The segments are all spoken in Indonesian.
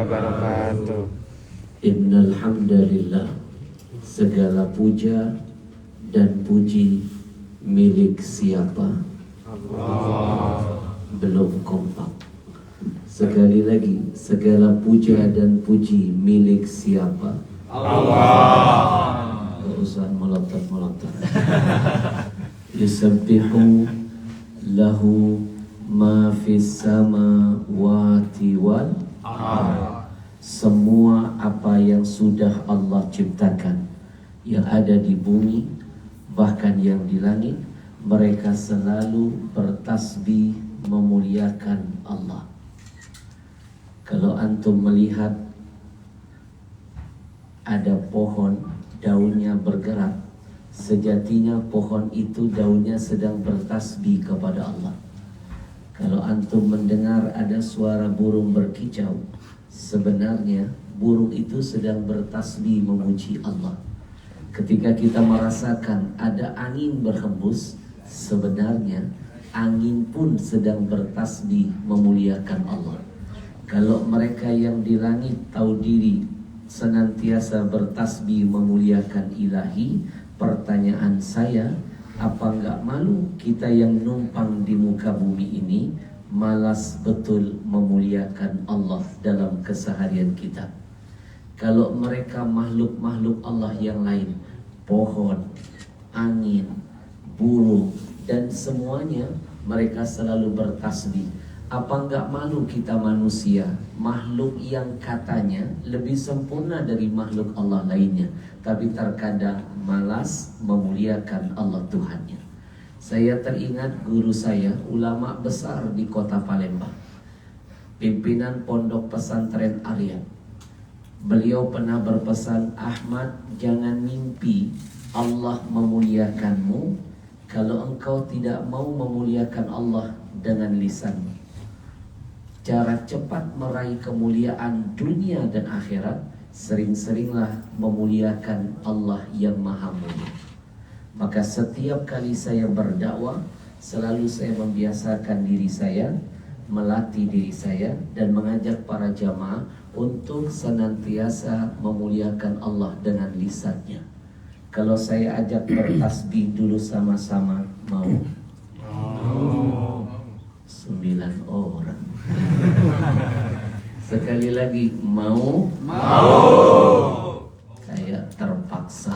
wabarakatuh. Innal hamdalillah, segala puja dan puji milik siapa? Allah. Belum kompak. Sekali lagi, segala puja dan puji milik siapa? Allah. Gak usah melotot-melotot. Yusabbihu lahu ma fis samawati wal ardh. Semua apa yang sudah Allah ciptakan, yang ada di bumi, bahkan yang di langit, mereka selalu bertasbih memuliakan Allah. Kalau antum melihat ada pohon, daunnya bergerak, sejatinya pohon itu daunnya sedang bertasbih kepada Allah. Kalau antum mendengar ada suara burung berkicau, sebenarnya burung itu sedang bertasbih memuji Allah. Ketika kita merasakan ada angin berhembus, sebenarnya angin pun sedang bertasbih memuliakan Allah. Kalau mereka yang di langit tahu diri senantiasa bertasbih memuliakan Ilahi, pertanyaan saya, apa enggak malu kita yang numpang di muka bumi ini malas betul memuliakan Allah dalam keseharian kita? Kalau mereka makhluk-makhluk Allah yang lain, pohon, angin, burung, dan semuanya mereka selalu bertasbih. Apa enggak malu kita manusia, makhluk yang katanya lebih sempurna dari makhluk Allah lainnya, tapi terkadang malas memuliakan Allah Tuhannya. Saya teringat guru saya, ulama besar di kota Palembang, pimpinan pondok pesantren Arya. Beliau pernah berpesan, Ahmad, jangan mimpi Allah memuliakanmu kalau engkau tidak mau memuliakan Allah dengan lisanmu. Cara cepat meraih kemuliaan dunia dan akhirat, sering-seringlah memuliakan Allah yang Maha Mulia. Maka setiap kali saya berdakwah, selalu saya membiasakan diri saya, melatih diri saya, dan mengajak para jamaah untuk senantiasa memuliakan Allah dengan lisannya. Kalau saya ajak bertasbih dulu sama-sama, mau? 9 orang. Sekali lagi, mau? Kayak terpaksa.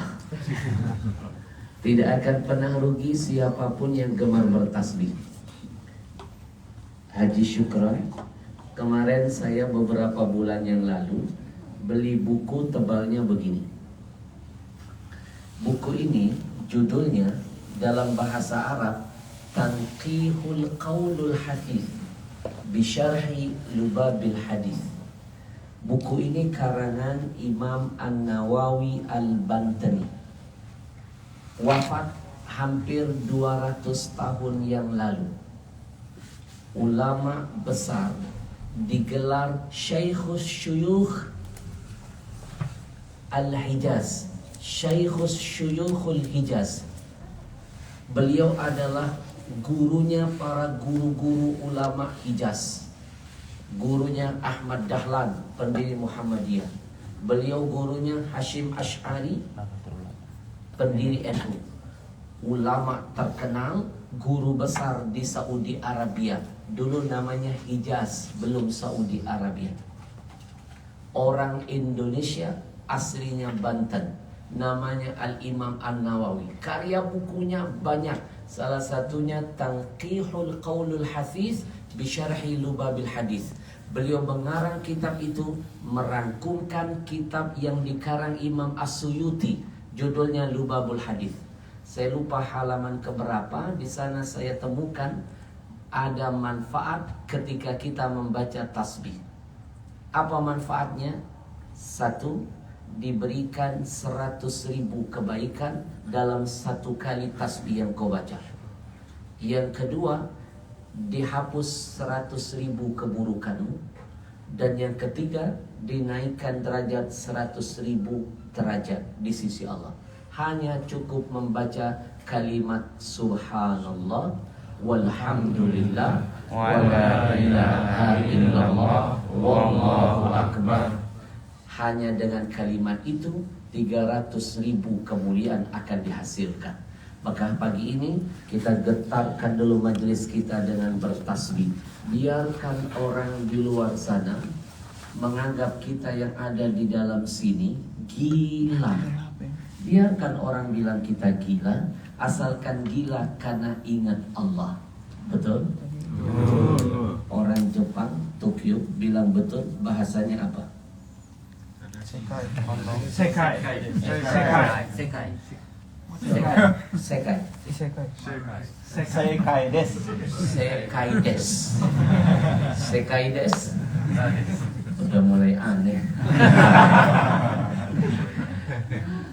Tidak akan pernah rugi siapapun yang gemar bertasbih. Haji Syukran, kemarin saya beberapa bulan yang lalu beli buku tebalnya begini. Buku ini judulnya dalam bahasa Arab Tanqihul Qaulul Hadith Bisyarhi Lubabil Hadith. Buku ini karangan Imam An-Nawawi Al-Bantani, wafat hampir 200 tahun yang lalu. Ulama besar, digelar Syekhus Syuyukh Al-Hijaz, Syekhus Syuyukhul Hijaz. Beliau adalah gurunya para guru-guru ulama Hijaz. Gurunya Ahmad Dahlan, pendiri Muhammadiyah. Beliau gurunya Hashim Ash'ari, pendiri NU. Ulama terkenal, guru besar di Saudi Arabia. Dulu namanya Hijaz, belum Saudi Arabia. Orang Indonesia, aslinya Banten. Namanya Al-Imam An-Nawawi. Karya bukunya banyak. Salah satunya Tanqihul Qaulul Hadith Bisyarhi Lubabil Hadith. Beliau mengarang kitab itu merangkumkan kitab yang dikarang Imam As-Suyuti, judulnya Lubabul Hadith. Saya lupa halaman keberapa. Di sana saya temukan ada manfaat ketika kita membaca tasbih. Apa manfaatnya? Satu, diberikan 100.000 kebaikan dalam satu kali tasbih yang kau baca. Yang kedua, dihapus 100.000 keburukanmu. Dan yang ketiga, dinaikkan derajat 100.000 derajat di sisi Allah. Hanya cukup membaca kalimat Subhanallah walhamdulillah wa la ilaha illallah wallahu akbar hanya dengan kalimat itu 300.000 kemuliaan akan dihasilkan. Maka pagi ini kita getarkan dulu majelis kita dengan bertasbih. Biarkan orang di luar sana menganggap kita yang ada di dalam sini gila. Biarkan orang bilang kita gila, asalkan gila karena ingat Allah. Betul? Orang Jepang, Tokyo bilang betul, bahasanya apa? Sekai. Sekai des. Udah mulai aneh.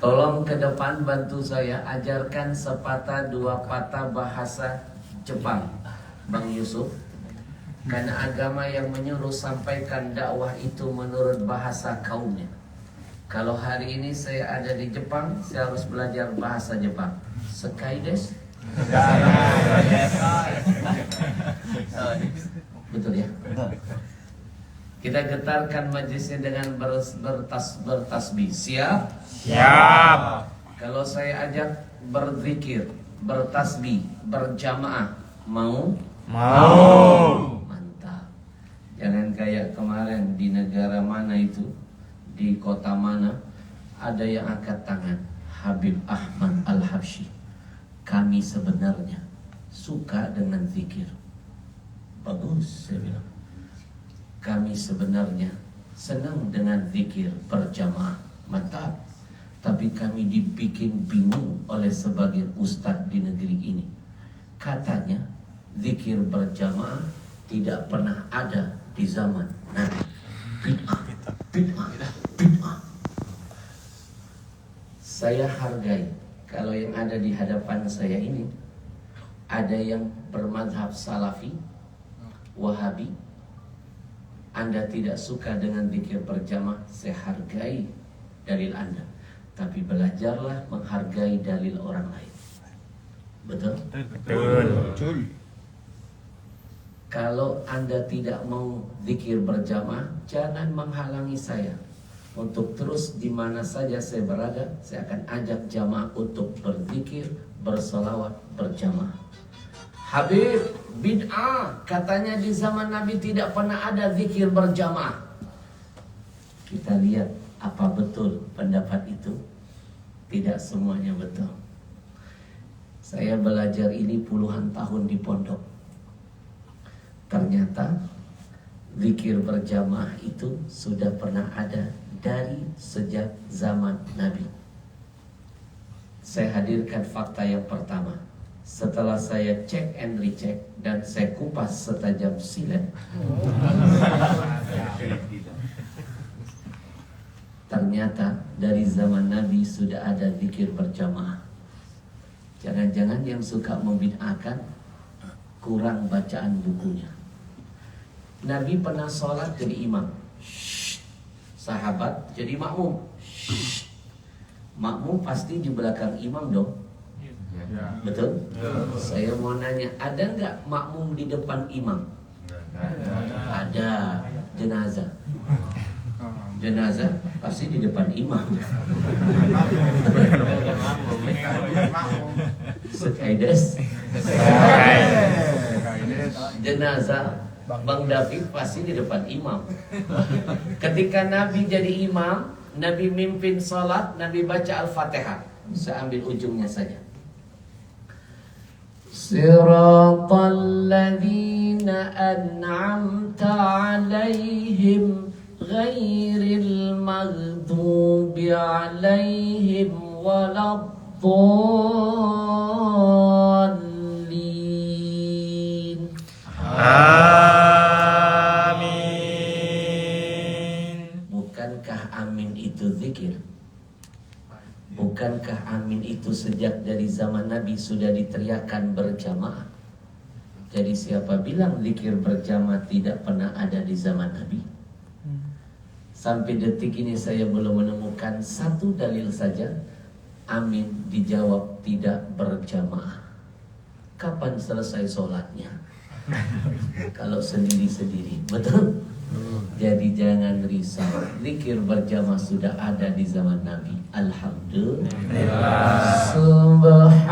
Tolong ke depan bantu saya ajarkan sepatah dua patah bahasa Jepang, Bang Yusuf. Karena agama yang menyuruh sampaikan dakwah itu menurut bahasa kaumnya. Kalau hari ini saya ada di Jepang, saya harus belajar bahasa Jepang. Sekai des. Betul ya? Kita getarkan majlisnya dengan bertasbih. Siap? Siap. Kalau saya ajak berzikir, bertasbih, berjamaah, mau? Mau. Mantap. Jangan kayak kemarin di negara mana itu, di kota mana, ada yang angkat tangan. Habib Ahmad Al-Habsyi. Kami sebenarnya suka dengan zikir. Bagus, saya bilang. Kami sebenarnya senang dengan zikir berjamaah. Mantap. Tapi kami dibikin bingung oleh sebagian ustadz di negeri ini. Katanya zikir berjamaah tidak pernah ada di zaman Nabi. Bid'ah. Saya hargai kalau yang ada di hadapan saya ini ada yang bermadhab salafi, wahabi. Anda tidak suka dengan zikir berjamaah, saya hargai dalil Anda. Tapi belajarlah menghargai dalil orang lain. Betul? Betul. Kalau Anda tidak mau zikir berjamaah, jangan menghalangi saya. Untuk terus di mana saja saya berada, saya akan ajak jamaah untuk berzikir, bersolawat, berjamaah. Habib, bid'ah. Katanya di zaman Nabi tidak pernah ada zikir berjamaah. Kita lihat apa betul pendapat itu. Tidak semuanya betul. Saya belajar ini puluhan tahun di pondok. Ternyata zikir berjamaah itu sudah pernah ada dari sejak zaman Nabi. Saya hadirkan fakta yang pertama. Setelah saya cek and recheck dan saya kupas setajam silet, ternyata dari zaman Nabi sudah ada zikir berjamaah. Jangan-jangan yang suka membid'ahkan kurang bacaan bukunya. Nabi pernah sholat jadi imam, sahabat jadi makmum. Makmum pasti di belakang imam dong. Betul? Saya mau nanya, ada nggak makmum di depan imam? Ada. Jenazah. Jenazah pasti di depan imam. Sekaides. Jenazah Bang David pasti di depan imam. Ketika Nabi jadi imam, Nabi mimpin salat, Nabi baca Al-Fatihah. Saya ambil ujungnya saja. Siratal ladzina an'amta 'alaihim ghairil maghdubi 'alaihim waladdallin. Amin. Bukankah amin itu zikir? Bukankah amin itu sejak dari zaman Nabi sudah diteriakkan berjamaah? Jadi siapa bilang zikir berjamaah tidak pernah ada di zaman Nabi? Sampai detik ini saya belum menemukan satu dalil saja amin dijawab tidak berjamaah. Kapan selesai sholatnya? Kalau sendiri-sendiri, betul? Jadi jangan risau. Zikir berjamaah sudah ada di zaman Nabi. Alhamdulillah. Subhanallah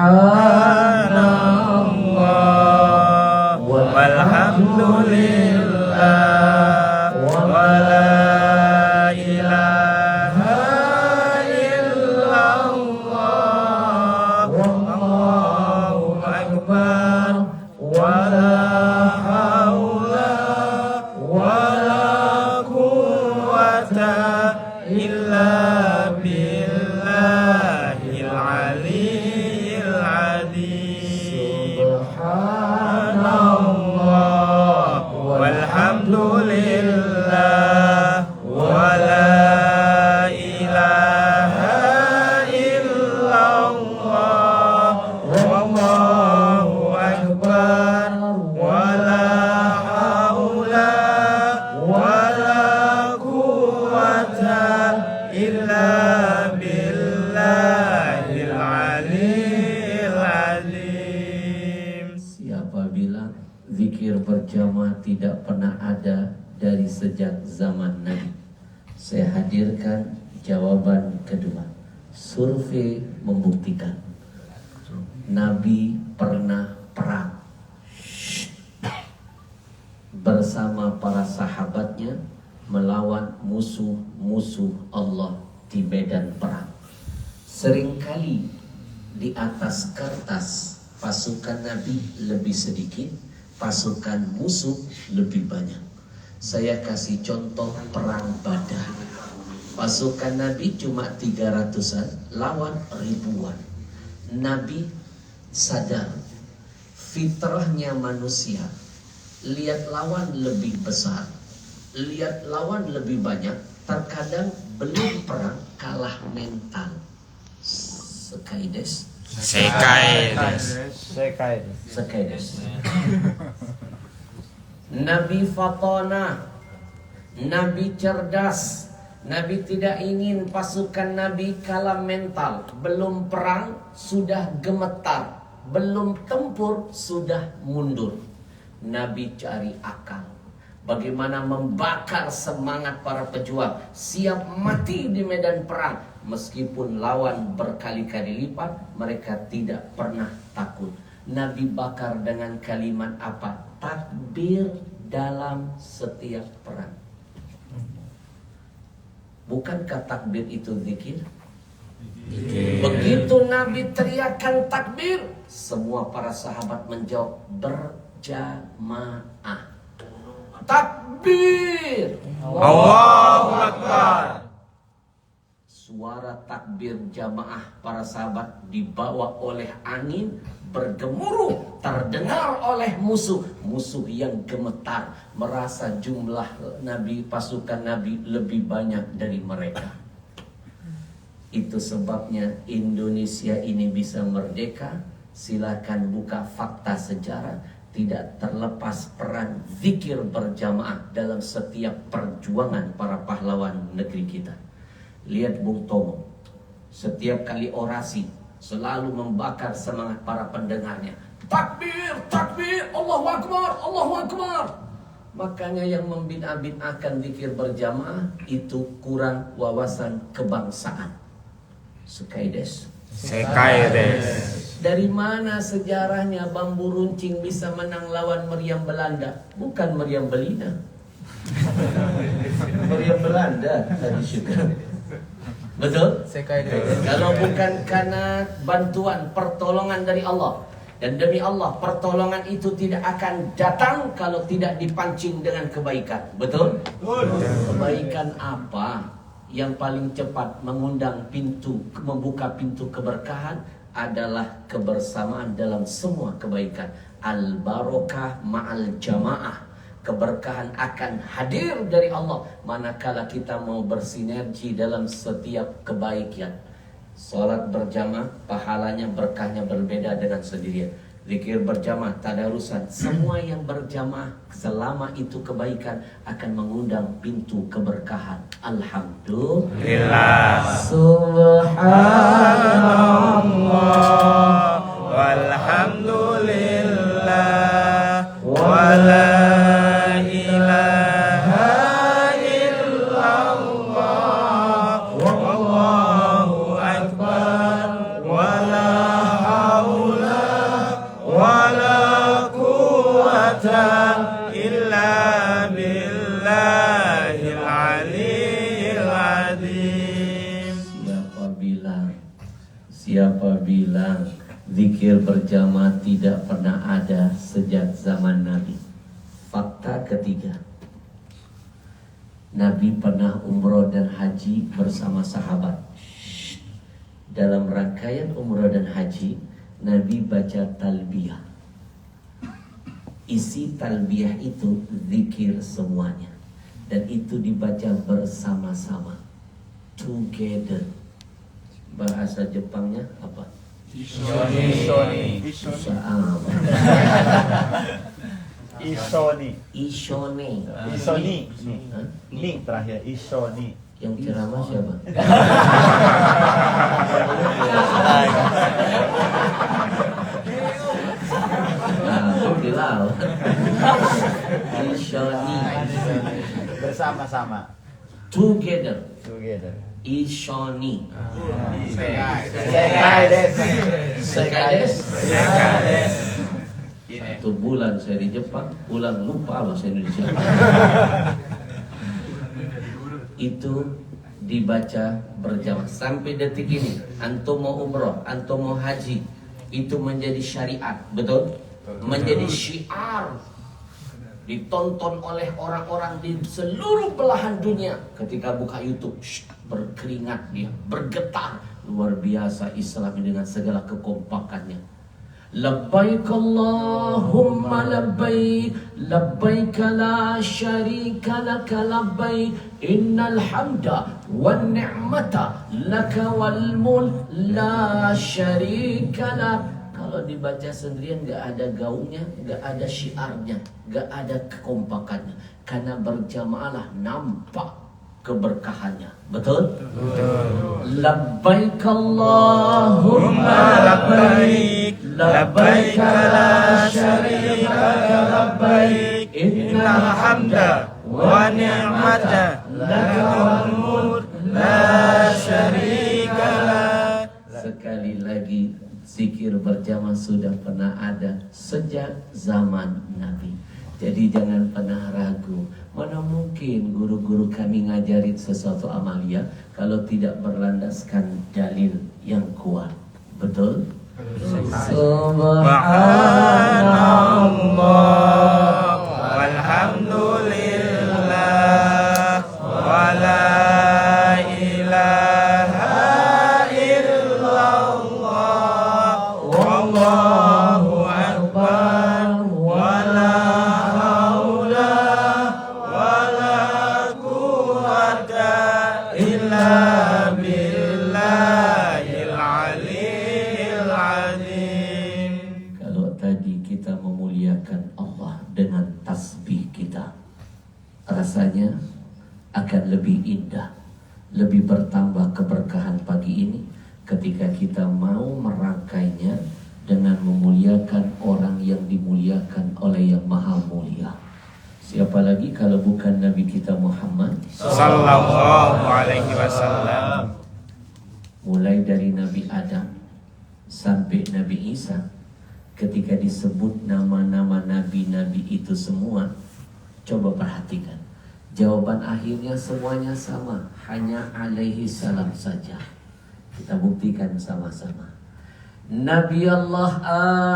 walhamdulillah wa la ilaha illallah wallahu akbar wa la haula wa la quwwata illa billahil aliyyil azim. Subhanallah walhamdulillah wa la ilaha illallah wallahu akbar wa la haula wa la quwwata illa billahil aliyyil azim. Siapa bilang zikir berjamaah tidak pernah ada dari sejak zaman Nabi? Saya hadirkan jawaban kedua. Survei membuktikan Nabi pernah perang bersama para sahabatnya melawan musuh-musuh Allah di medan perang. Seringkali di atas kertas pasukan Nabi lebih sedikit, pasukan musuh lebih banyak. Saya kasih contoh perang Badar. Pasukan Nabi cuma 300-an lawan ribuan. Nabi sadar fitrahnya manusia, lihat lawan lebih besar, lihat lawan lebih banyak, terkadang belum perang kalah mental. Sekaides. Nabi Fatona, Nabi cerdas. Nabi tidak ingin pasukan Nabi kalah mental. Belum perang sudah gemetar, belum tempur sudah mundur. Nabi cari akal, bagaimana membakar semangat para pejuang, siap mati di medan perang. Meskipun lawan berkali-kali lipat, mereka tidak pernah takut. Nabi bakar dengan kalimat apa? Takbir dalam setiap perang. Bukankah takbir itu zikir? Begitu Nabi teriakkan takbir, semua para sahabat menjawab berjamaah. Takbir! Allahu Akbar. Suara takbir jamaah para sahabat dibawa oleh angin, bergemuruh, terdengar oleh musuh yang gemetar, merasa jumlah Nabi, pasukan Nabi lebih banyak dari mereka. Itu sebabnya Indonesia ini bisa merdeka. Silakan buka fakta sejarah, tidak terlepas peran zikir berjamaah dalam setiap perjuangan para pahlawan negeri kita. Lihat Bung Tomo, setiap kali orasi selalu membakar semangat para pendengarnya. Takbir, takbir, Allahu Akbar, Allahu Akbar. Makanya yang membina-binakan zikir berjamaah itu kurang wawasan kebangsaan. Sekaides. Dari mana sejarahnya bambu runcing bisa menang lawan meriam Belanda? Bukan meriam Belina. Meriam Belanda tadi juga. Betul? Kalau bukan karena bantuan, pertolongan dari Allah. Dan demi Allah, pertolongan itu tidak akan datang kalau tidak dipancing dengan kebaikan. Betul? Kebaikan apa yang paling cepat mengundang pintu, membuka pintu keberkahan adalah kebersamaan dalam semua kebaikan. Al-barokah ma'al jamaah. Keberkahan akan hadir dari Allah manakala kita mau bersinergi dalam setiap kebaikan. Salat berjamaah pahalanya, berkahnya berbeda dengan sendirian. Zikir berjamaah, tadarusan, semua yang berjamaah selama itu kebaikan akan mengundang pintu keberkahan. Alhamdulillah. Subhanallah walhamdulillah wa la ilaha illallah wallahu akbar wa la haula wa la quwwata illa billahil aliyyil azim. Siapa bilang zikir berjamaah tidak pernah ada sejak zaman Nabi? Fakta ketiga, Nabi pernah umroh dan haji bersama sahabat. Dalam rangkaian umroh dan haji, Nabi baca talbiyah. Isi talbiyah itu zikir semuanya, dan itu dibaca bersama-sama, together. Bahasa Jepangnya apa? Ishoni. Susah amat. Ishoni. Ishone. Ishoni. Hah? Ning terakhir Ishoni. Yang ceramah siapa? Nah, Bilal. Ishoni. Bersama-sama. Together. Together. Ishoni. Sekai desu. Sekades. Sekades. 1 bulan saya di Jepang, pulang lupa bahasa Indonesia. Itu dibaca berjamaah sampai detik ini. Antum mau umroh, antum mau haji, itu menjadi syariat, betul? Menjadi syiar, ditonton oleh orang-orang di seluruh belahan dunia. Ketika buka YouTube, berkeringat dia, bergetar. Luar biasa Islam dengan segala kekompakannya. Labbaik Allahumma labbaik, labbaik la syarika laka labbaik, innal hamda wan ni'mata laka wal mulk la syarika lak. Kalau dibaca sendirian gak ada gaungnya, gak ada syiarnya, gak ada kekompakannya. Karena berjamaahlah nampak keberkahannya. Betul? Labbaik Allahumma labbaik, labbaik la syarika laka labbaik, Innal hamda wa ni'mata laka wal mulk la syarika lak. Sekali lagi, zikir berjamaah sudah pernah ada sejak zaman Nabi. Jadi jangan pernah ragu. Mana mungkin guru-guru kami ngajarin sesuatu amalia kalau tidak berlandaskan dalil yang kuat. Betul? Subhanallah walhamdulillah wa la ilaha illallah wallahu akbar wa la haula wa la quwwata illa billahil aliyyil azim. Kalau tadi kita memuliakan Allah dengan tasbih kita, rasanya akan lebih indah, lebih bertambah keberkahan pagi ini ketika kita mau merangkainya dengan memuliakan orang yang dimuliakan oleh yang maha mulia. Siapa lagi kalau bukan Nabi kita Muhammad Sallallahu alaihi wasallam. Mulai dari Nabi Adam sampai Nabi Isa, ketika disebut nama-nama nabi-nabi itu semua, coba perhatikan, jawaban akhirnya semuanya sama, hanya alaihi salam saja. Kita buktikan sama-sama. Nabi Allah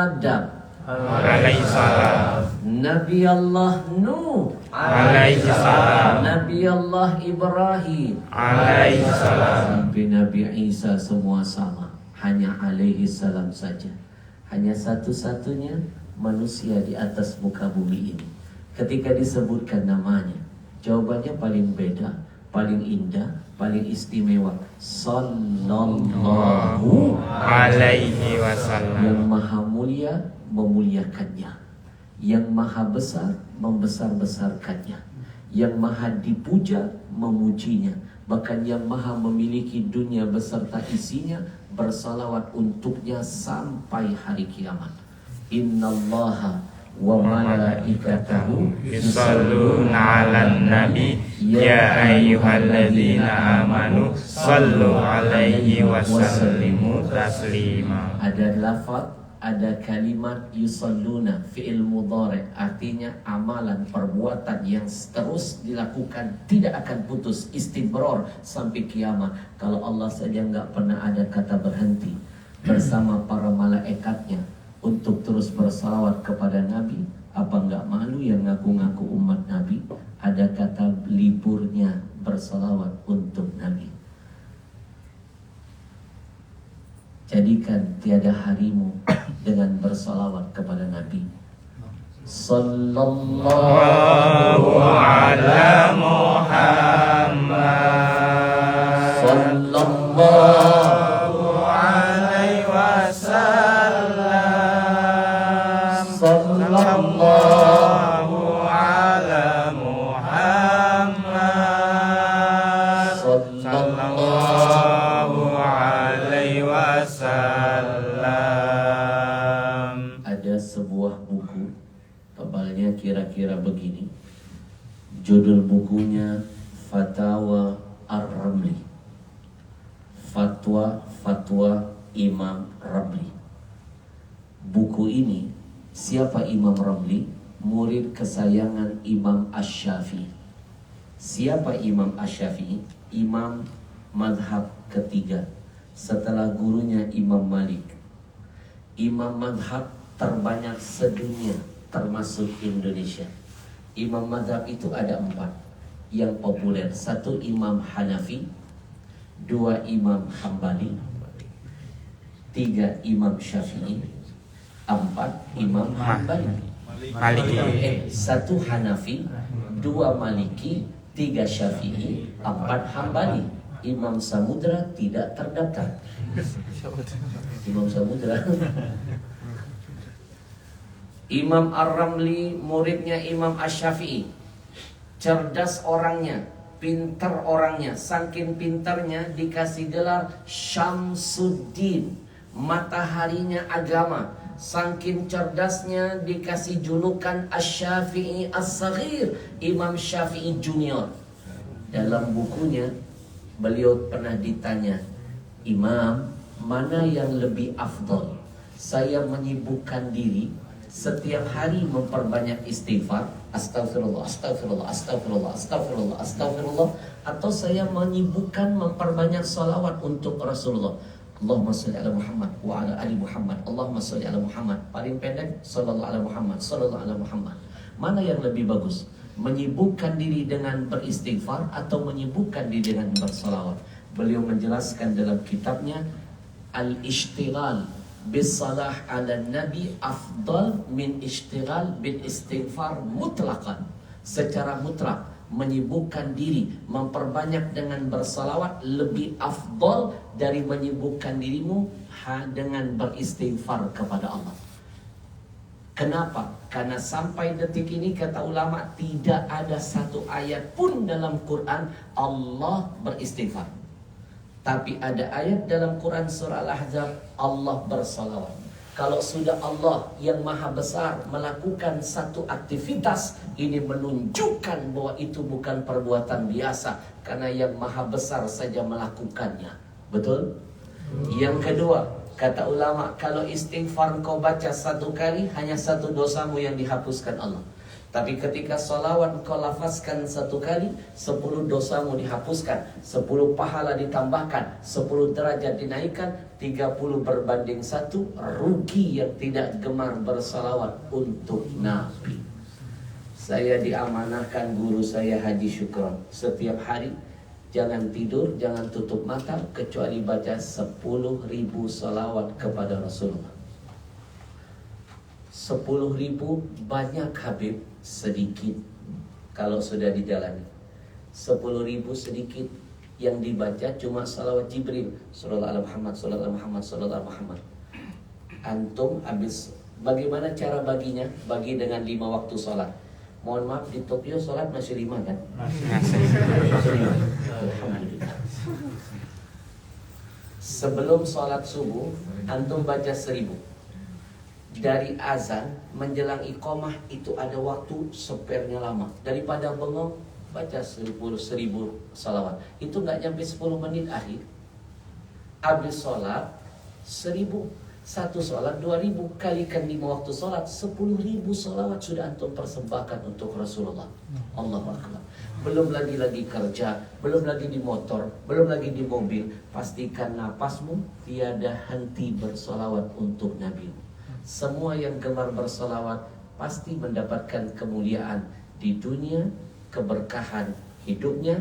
Adam, Alaihi salam. Nabi Allah Nuh, Alaihi salam. Nabi Allah Ibrahim, Alaihi salam. sampai Nabi Isa semua sama, hanya alaihi salam saja. Hanya satu-satunya manusia di atas muka bumi ini, ketika disebutkan namanya, jawabannya paling beda, paling indah, paling istimewa. Sallallahu Alaihi wasallam. Yang maha mulia memuliakannya, yang maha besar membesar-besarkannya, yang maha dipuja memujinya, bahkan yang maha memiliki dunia beserta isinya bersalawat untuknya sampai hari kiamat. Innallaha wa malaikatahu yusalluna 'alan nabi ya ayyuhalladzina amanu sallu 'alaihi wa sallimu taslima. Ada lafaz, ada kalimat yusalluna, fi'il mudhari, artinya amalan perbuatan yang terus dilakukan, tidak akan putus, istimror sampai kiamat. Kalau Allah saja nggak pernah ada kata berhenti bersama para malaikatnya untuk terus bersalawat kepada Nabi, apa nggak malu yang ngaku-ngaku umat Nabi ada kata liburnya bersalawat untuk Nabi. Jadikan tiada harimu dengan bersalawat kepada Nabi. Sallallahu ala Muhammad Sallallahu alaihi wasallam. Sallallahu ala Muhammad sallallahu alaihi wasallam. Ada sebuah buku, tebalnya kira-kira begini. Judul bukunya Fatawa Ar-Ramli, Fatwa Imam Ramli. Buku ini, siapa Imam Ramli? Murid kesayangan Imam Asy-Syafi'i. Siapa Imam Asy-Syafi'i? Imam madhab ketiga setelah gurunya Imam Malik. Imam madhab terbanyak sedunia termasuk Indonesia. Imam madhab itu ada 4 yang populer. 1 Imam Hanafi, 2 Imam Hambali, 3 Imam Syafi'i, 4 Imam Hambali. Maliki. 1 Hanafi, 2 Maliki, 3 Syafi'i, 4 Hambali. Imam Samudra tidak terdaftar. Imam Samudra. Imam Ar-Ramli muridnya Imam Asy-Syafi'i. Cerdas orangnya, pintar orangnya. Saking pintarnya dikasih gelar Syamsuddin, mataharinya agama. Saking cerdasnya dikasih julukan Asy-Syafi'i As-Saghir, Imam Syafi'i Junior. Dalam bukunya beliau pernah ditanya, Imam, mana yang lebih afdal? Saya menyibukkan diri setiap hari memperbanyak istighfar, astagfirullah, astagfirullah, astagfirullah, astagfirullah, astagfirullah, atau saya menyibukkan memperbanyak salawat untuk Rasulullah. Allahumma sholli ala Muhammad wa ala ali Muhammad. Allahumma sholli ala Muhammad. Paling pendek, sallallahu ala Muhammad, sallallahu ala Muhammad. Mana yang lebih bagus? Menyibukkan diri dengan beristighfar atau menyibukkan diri dengan bersalawat? Beliau menjelaskan dalam kitabnya Al-Ishtighal bisalah ala Nabi afdal min ishtighal bil istighfar mutlaqan. Secara mutlak, menyibukkan diri, memperbanyak dengan bersalawat lebih afdal dari menyibukkan dirimu dengan beristighfar kepada Allah. Kenapa? Karena sampai detik ini kata ulama tidak ada satu ayat pun dalam Quran Allah beristighfar. Tapi ada ayat dalam Quran surah Al-Ahzab Allah bersalawat. Kalau sudah Allah yang maha besar melakukan satu aktivitas, ini menunjukkan bahwa itu bukan perbuatan biasa, karena yang maha besar saja melakukannya. Betul? Yang kedua, kata ulama, kalau istighfar kau baca 1 kali, hanya 1 dosamu yang dihapuskan Allah. Tapi ketika salawat kau lafazkan 1 kali, 10 dosamu dihapuskan, 10 pahala ditambahkan, 10 derajat dinaikkan, 30 berbanding 1, rugi yang tidak gemar bersalawat untuk Nabi. Saya diamanahkan guru saya Haji Syukron, setiap hari jangan tidur, jangan tutup mata kecuali baca 10.000 salawat kepada Rasulullah. 10.000 banyak Habib, sedikit kalau sudah dijalani. 10.000 sedikit, yang dibaca cuma salawat Jibril, sallallahu alaihi Muhammad, sallallahu alaihi Muhammad, sallallahu alaihi Muhammad. Antum habis, bagaimana cara baginya? Bagi dengan 5 waktu sholat. Mohon maaf, di Tokyo sholat masih 5 kan? Masih 5. Alhamdulillah. Sebelum sholat subuh, antum baca 1000. Dari azan menjelang iqamah itu ada waktu sepernya lama. Daripada bengong baca 1000 salawat. Itu nggak nyampe 10 menit akhir. Habis sholat 1000. Satu sholat 2000. Kalikan 5 waktu sholat 10.000 salawat sudah antum persembahkan untuk Rasulullah. Allahu Akbar. Belum lagi kerja, belum lagi di motor, belum lagi di mobil. Pastikan napasmu tiada henti bersolawat untuk Nabi. Semua yang gemar bersolawat pasti mendapatkan kemuliaan di dunia, keberkahan hidupnya,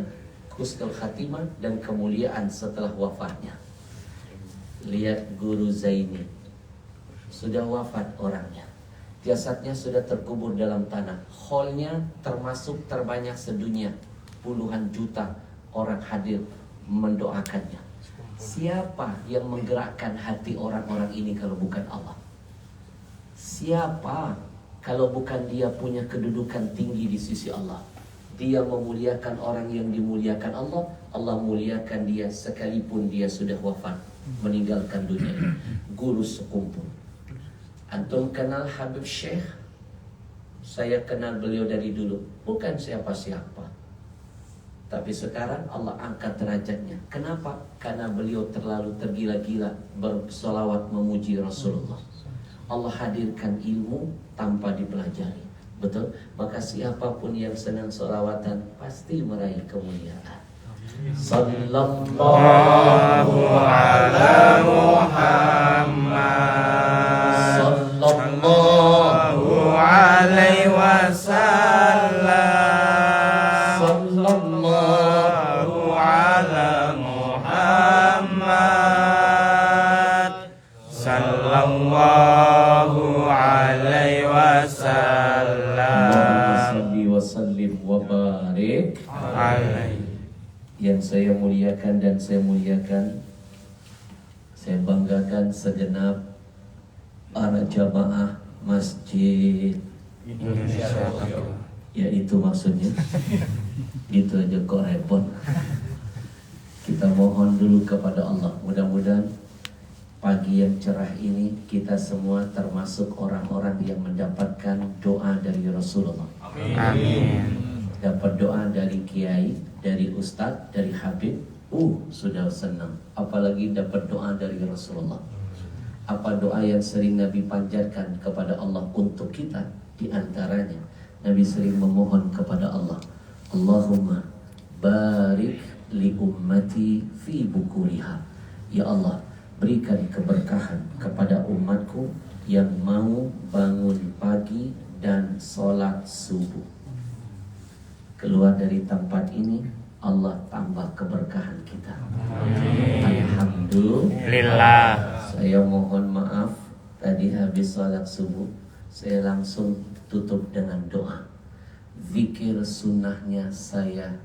husnul khatimah, dan kemuliaan setelah wafatnya. Lihat Guru Zaini, sudah wafat orangnya, jasadnya sudah terkubur dalam tanah. Hallnya termasuk terbanyak sedunia, puluhan juta orang hadir mendoakannya. Siapa yang menggerakkan hati orang-orang ini kalau bukan Allah? Siapa kalau bukan dia punya kedudukan tinggi di sisi Allah? Dia memuliakan orang yang dimuliakan Allah. Allah muliakan dia sekalipun dia sudah wafat, meninggalkan dunia ini. Guru sekumpul. Antum kenal Habib Syekh? Saya kenal beliau dari dulu. Bukan siapa-siapa. Tapi sekarang Allah angkat derajatnya. Kenapa? Karena beliau terlalu tergila-gila bersolawat memuji Rasulullah. Allah hadirkan ilmu tanpa dipelajari. Betul? Maka siapapun yang senang solawatan pasti meraih kemuliaan. Sallallahu ala Muhammad. Sallallahu alaihi wasallam. Sallallahu ala Muhammad. Sallallahu alaihi wasallam. Allahumma wa sallim wa barik Alaihi. Yang saya muliakan dan saya muliakan, saya banggakan segenap para jamaah masjid Indonesia. ya itu maksudnya. Itu aja kok repot. Kita mohon dulu kepada Allah, mudah-mudahan pagi yang cerah ini kita semua termasuk orang-orang yang mendapatkan doa dari Rasulullah. Amin. Dapat doa dari kiai, dari ustadz, dari habib, sudah senang. Apalagi dapat doa dari Rasulullah. Apa doa yang sering Nabi panjatkan kepada Allah untuk kita? Di antaranya Nabi sering memohon kepada Allah, Allahumma barik li ummati fi bukuriha. Ya Allah, berikan keberkahan kepada umatku yang mau bangun pagi dan sholat subuh. Keluar dari tempat ini, Allah tambah keberkahan kita. Alhamdulillah. Saya mohon maaf, tadi habis sholat subuh, saya langsung tutup dengan doa. Zikir sunnahnya saya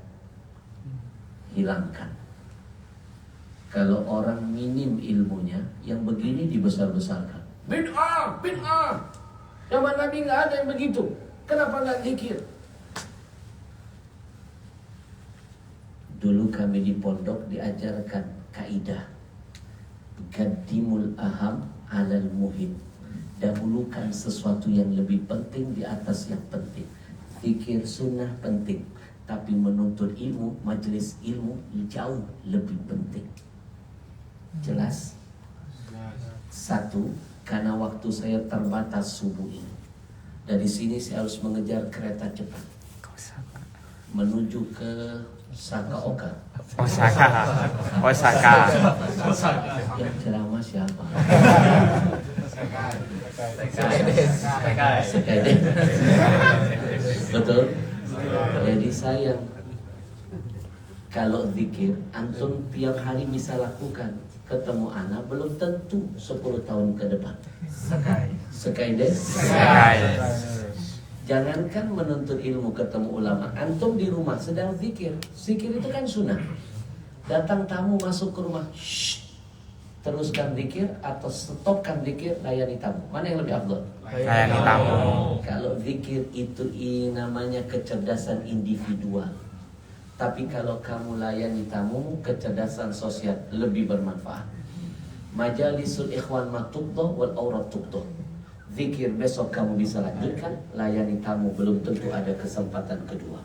hilangkan. Kalau orang minim ilmunya, yang begini dibesar-besarkan. Bid'ah, bid'ah. Zaman Nabi nggak ada yang begitu. Kenapa nggak zikir? Dulu kami di pondok diajarkan kaidah qaddimul aham alal muhim. Dahulukan sesuatu yang lebih penting di atas yang penting. Zikir sunnah penting, tapi menuntut ilmu, majelis ilmu jauh lebih penting. Jelas? Satu, karena waktu saya terbatas subuh ini. Dari sini saya harus mengejar kereta cepat menuju ke Sakaoka. Osaka. Yang ceramah siapa? Sekade. Betul. Jadi sayang kalau zikir antum tiap hari bisa lakukan. Ketemu anak belum tentu 10 tahun ke depan. Sekade. Jangankan menuntut ilmu ketemu ulama, antum di rumah sedang zikir. Zikir itu kan sunnah. Datang tamu masuk ke rumah, teruskan zikir atau stopkan zikir, layani tamu. Mana yang lebih afdal? Layani tamu. Kalau zikir itu namanya kecerdasan individual. Tapi kalau kamu layani tamu, kecerdasan sosial lebih bermanfaat. Majalisul ikhwan matubdoh wal aurat tubdoh. Zikir besok kamu bisa lanjutkan, layani tamu belum tentu ada kesempatan kedua.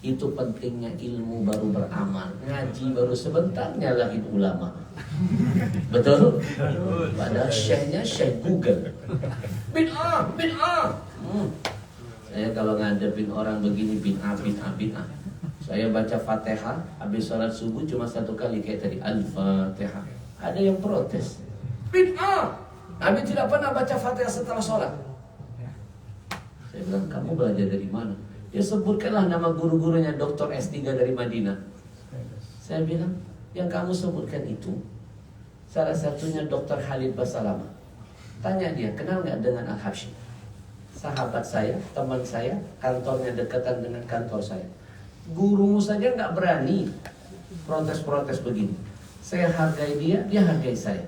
Itu pentingnya ilmu baru beramal. Ngaji baru sebentar nyalahin ulama. Betul? Padahal syekhnya syekh Google. Bid'ah, bid'ah. Saya kalau ngadepin orang begini bid'ah, bid'ah, bid'ah. Saya baca Fatihah, habis sholat subuh cuma satu kali kayak tadi, Al-Fatihah. Ada yang protes. Bid'ah. Nabi tidak pernah baca Fatihah setelah sholat. Saya bilang, kamu belajar dari mana? Dia sebutkanlah nama guru-gurunya, Dr. S3 dari Madinah. Saya bilang, yang kamu sebutkan itu salah satunya Dr. Khalid Basalamah. Tanya dia, kenal nggak dengan Al-Habsyi? Sahabat saya, teman saya, kantornya dekatan dengan kantor saya. Gurumu saja nggak berani protes-protes begini. Saya hargai dia, dia hargai saya.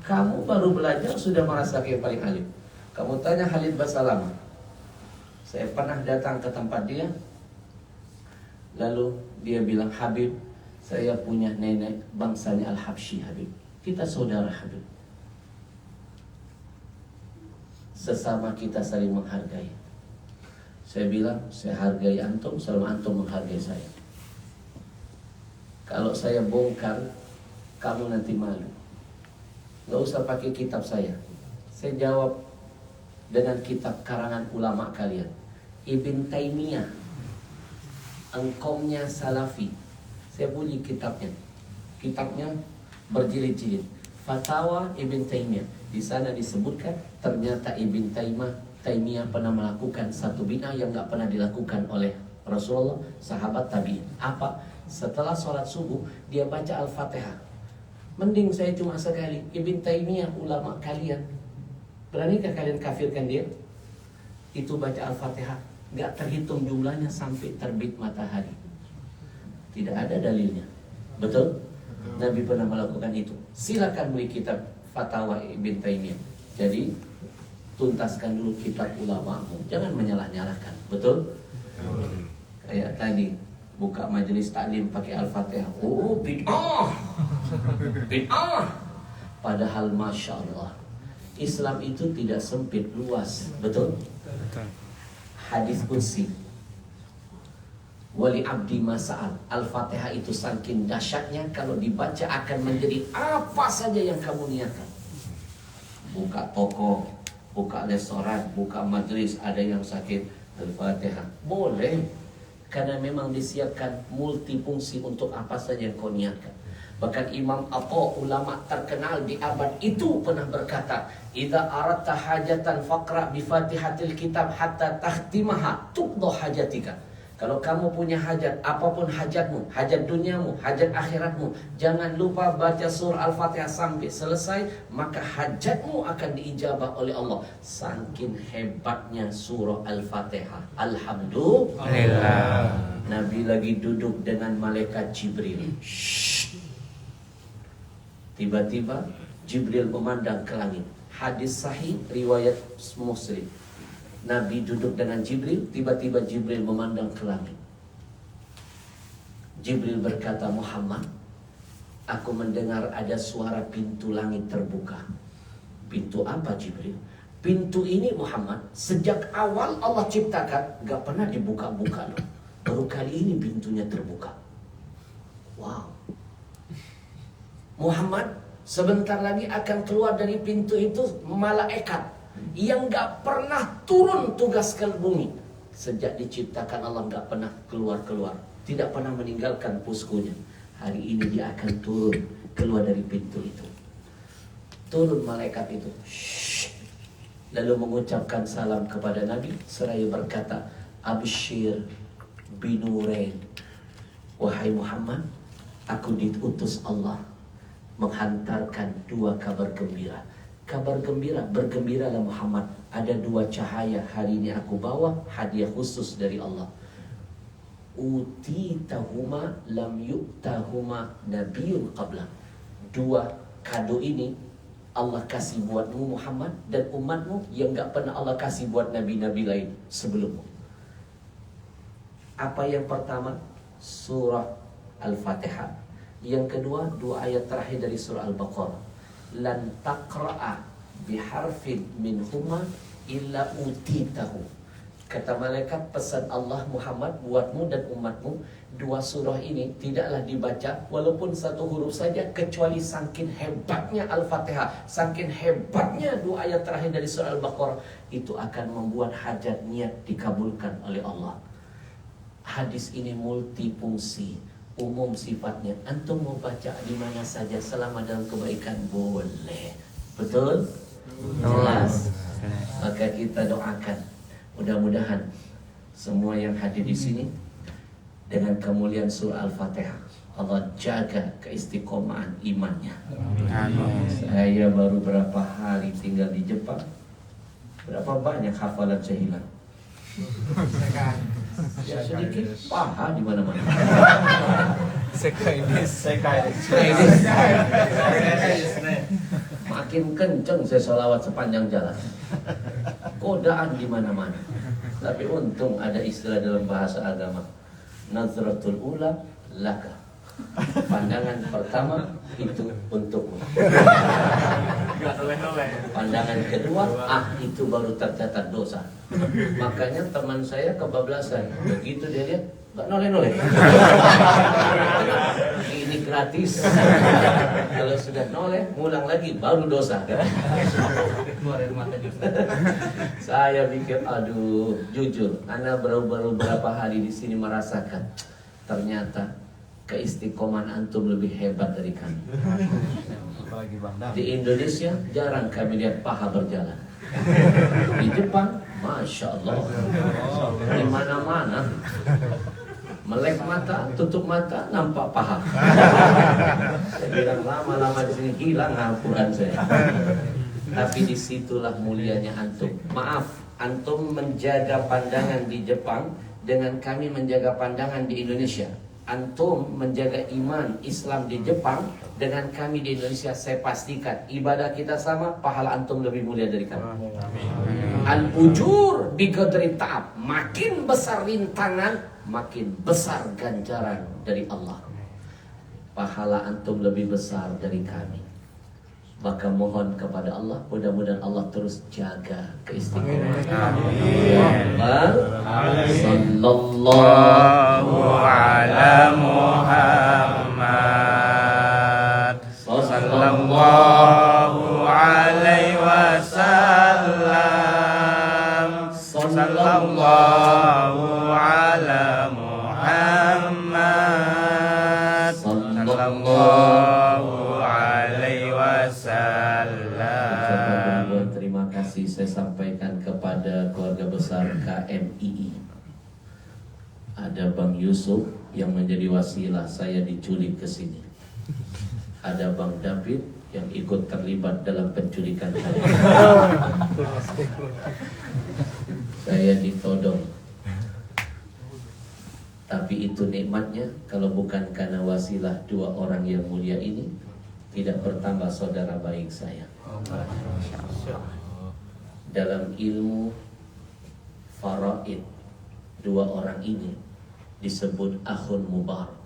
Kamu baru belajar sudah merasa yang paling alim. Kamu tanya Khalid Basalamah. Saya pernah datang ke tempat dia. Lalu dia bilang, Habib, saya punya nenek bangsanya Al-Habsyi, Habib. Kita saudara, Habib. Sesama kita saling menghargai. Saya bilang, saya hargai antum selama antum menghargai saya. Kalau saya bongkar, kamu nanti malu. Gak usah pakai kitab saya. Saya jawab dengan kitab karangan ulama kalian. Ibn Taymiyah, engkomnya Salafi. Saya punya kitabnya. Kitabnya berjilid-jilid. Fatwa Ibn Taymiyah. Di sana disebutkan ternyata Ibn Taymiyah pernah melakukan satu bid'ah yang gak pernah dilakukan oleh Rasulullah, sahabat tabi'in. Apa? Setelah sholat subuh dia baca Al-Fatihah. Mending saya cuma sekali. Ibn Taymiyah ulama kalian, beranikah kalian kafirkan dia? Itu baca Al-Fatihah gak terhitung jumlahnya sampai terbit matahari. Tidak ada dalilnya. Betul? Nabi pernah melakukan itu. Silakan beli kitab Fatwa Ibn Taymiyah. Jadi tuntaskan dulu kitab ulama, jangan menyalah-nyalahkan. Betul? Kayak tadi buka majelis taklim pakai Al-Fatihah. Oh, bid'ah. Bid'ah. Padahal Masya Allah, Islam itu tidak sempit, luas. Betul? Betul. Hadis Qudsi, Wali abdi masa'al. Al-Fatihah itu saking dahsyatnya, kalau dibaca akan menjadi apa saja yang kamu niatkan. Buka toko, buka restoran, buka majelis, ada yang sakit, Al-Fatihah boleh, karena memang disiapkan multifungsi untuk apa saja yang kau niatkan. Bahkan Imam Atha, ulama terkenal di abad itu, pernah berkata, "Idza aradta hajatan faqra bi Fatihatil kitab hatta takhtimaha tuqda hajatika." Kalau kamu punya hajat, apapun hajatmu, hajat duniamu, hajat akhiratmu, jangan lupa baca surah Al-Fatihah sampai selesai, maka hajatmu akan diijabah oleh Allah. Saking hebatnya surah Al-Fatihah. Alhamdulillah. Nabi lagi duduk dengan malaikat Jibril. Tiba-tiba Jibril memandang ke langit. Hadis sahih riwayat Muslim. Nabi duduk dengan Jibril, tiba-tiba Jibril memandang ke langit. Jibril berkata, Muhammad, aku mendengar ada suara pintu langit terbuka. Pintu apa, Jibril? Pintu ini, Muhammad, sejak awal Allah ciptakan gak pernah dibuka-buka loh. Baru kali ini pintunya terbuka. Wow. Muhammad, sebentar lagi akan keluar dari pintu itu malaikat yang gak pernah turun tugas ke bumi. Sejak diciptakan Allah gak pernah keluar-keluar, tidak pernah meninggalkan puskunya. Hari ini dia akan turun, keluar dari pintu itu. Turun malaikat itu, lalu mengucapkan salam kepada Nabi seraya berkata, Abshir binurain. Wahai Muhammad, aku diutus Allah menghantarkan dua kabar gembira. Kabar gembira, bergembiralah Muhammad, ada dua cahaya hari ini aku bawa, hadiah khusus dari Allah. Utitahuma lam yu'tahuma nabiyyun qabla. Dua kado ini Allah kasih buatmu Muhammad dan umatmu yang gak pernah Allah kasih buat nabi-nabi lain sebelummu. Apa yang pertama? Surah Al-Fatihah. Yang kedua, dua ayat terakhir dari surah Al-Baqarah. Lan taqra'a biharfin minhuma illa utitahu. Kata malaikat, pesan Allah Muhammad buatmu dan umatmu, dua surah ini tidaklah dibaca walaupun satu huruf saja kecuali saking hebatnya Al-Fatihah, saking hebatnya dua ayat terakhir dari surah Al-Baqarah, itu akan membuat hajat niat dikabulkan oleh Allah. Hadis ini multifungsi, umum sifatnya. Antum mau baca di mana saja selama dalam kebaikan boleh. Betul? Jelas. Maka kita doakan, mudah-mudahan semua yang hadir di sini dengan kemuliaan surah Al-Fatihah, Allah jaga keistiqomahan imannya. Amin. Saya baru berapa hari tinggal di Jepang, berapa banyak hafalan saya hilang. Ya sedikit paha di mana-mana. Sekai desu. Makin kenceng saya sholawat sepanjang jalan. Godaan di mana-mana. Tapi untung ada istilah dalam bahasa agama. Nazratul ula laka. Pandangan pertama itu untukmu. Pandangan kedua, itu baru tercatat dosa. Makanya teman saya kebablasan. Begitu dia lihat, gak noleh-noleh. Ini gratis. Kalau sudah noleh, ngulang lagi, baru dosa. Saya pikir, aduh, jujur, Anda baru berapa hari di sini merasakan, ternyata keistiqomahan antum lebih hebat dari kami. Apalagi Bang Dam. Di Indonesia jarang kami lihat paha berjalan. Di Jepang, masya Allah, di mana-mana melek mata, tutup mata, nampak paha. Saya bilang lama-lama di sini hilang Al-Quran saya. Tapi disitulah mulianya antum. Maaf, antum menjaga pandangan di Jepang dengan kami menjaga pandangan di Indonesia. Antum menjaga iman Islam di Jepang dengan kami di Indonesia, saya pastikan ibadah kita sama, pahala antum lebih mulia dari kami. Al-ujur biqadri ta'ab, makin besar rintangan, makin besar ganjaran dari Allah. Pahala antum lebih besar dari kami. Maka mohon kepada Allah, mudah-mudahan Allah terus jaga keistiqomahan. Amin. Sallallahu ala Muhammad sallallahu alaihi wasallam. Sallallahu ala Muhammad sallallahu alaihi wasallam. Terima kasih saya sampaikan kepada keluarga besar KMII. Ada Bang Yusuf yang menjadi wasilah saya diculik ke sini. Ada Bang David yang ikut terlibat dalam penculikan saya. Saya ditodong. Tapi itu nikmatnya, kalau bukan karena wasilah dua orang yang mulia ini, tidak bertambah saudara baik saya. Dalam ilmu faraid, dua orang ini disebut akhun mubarak.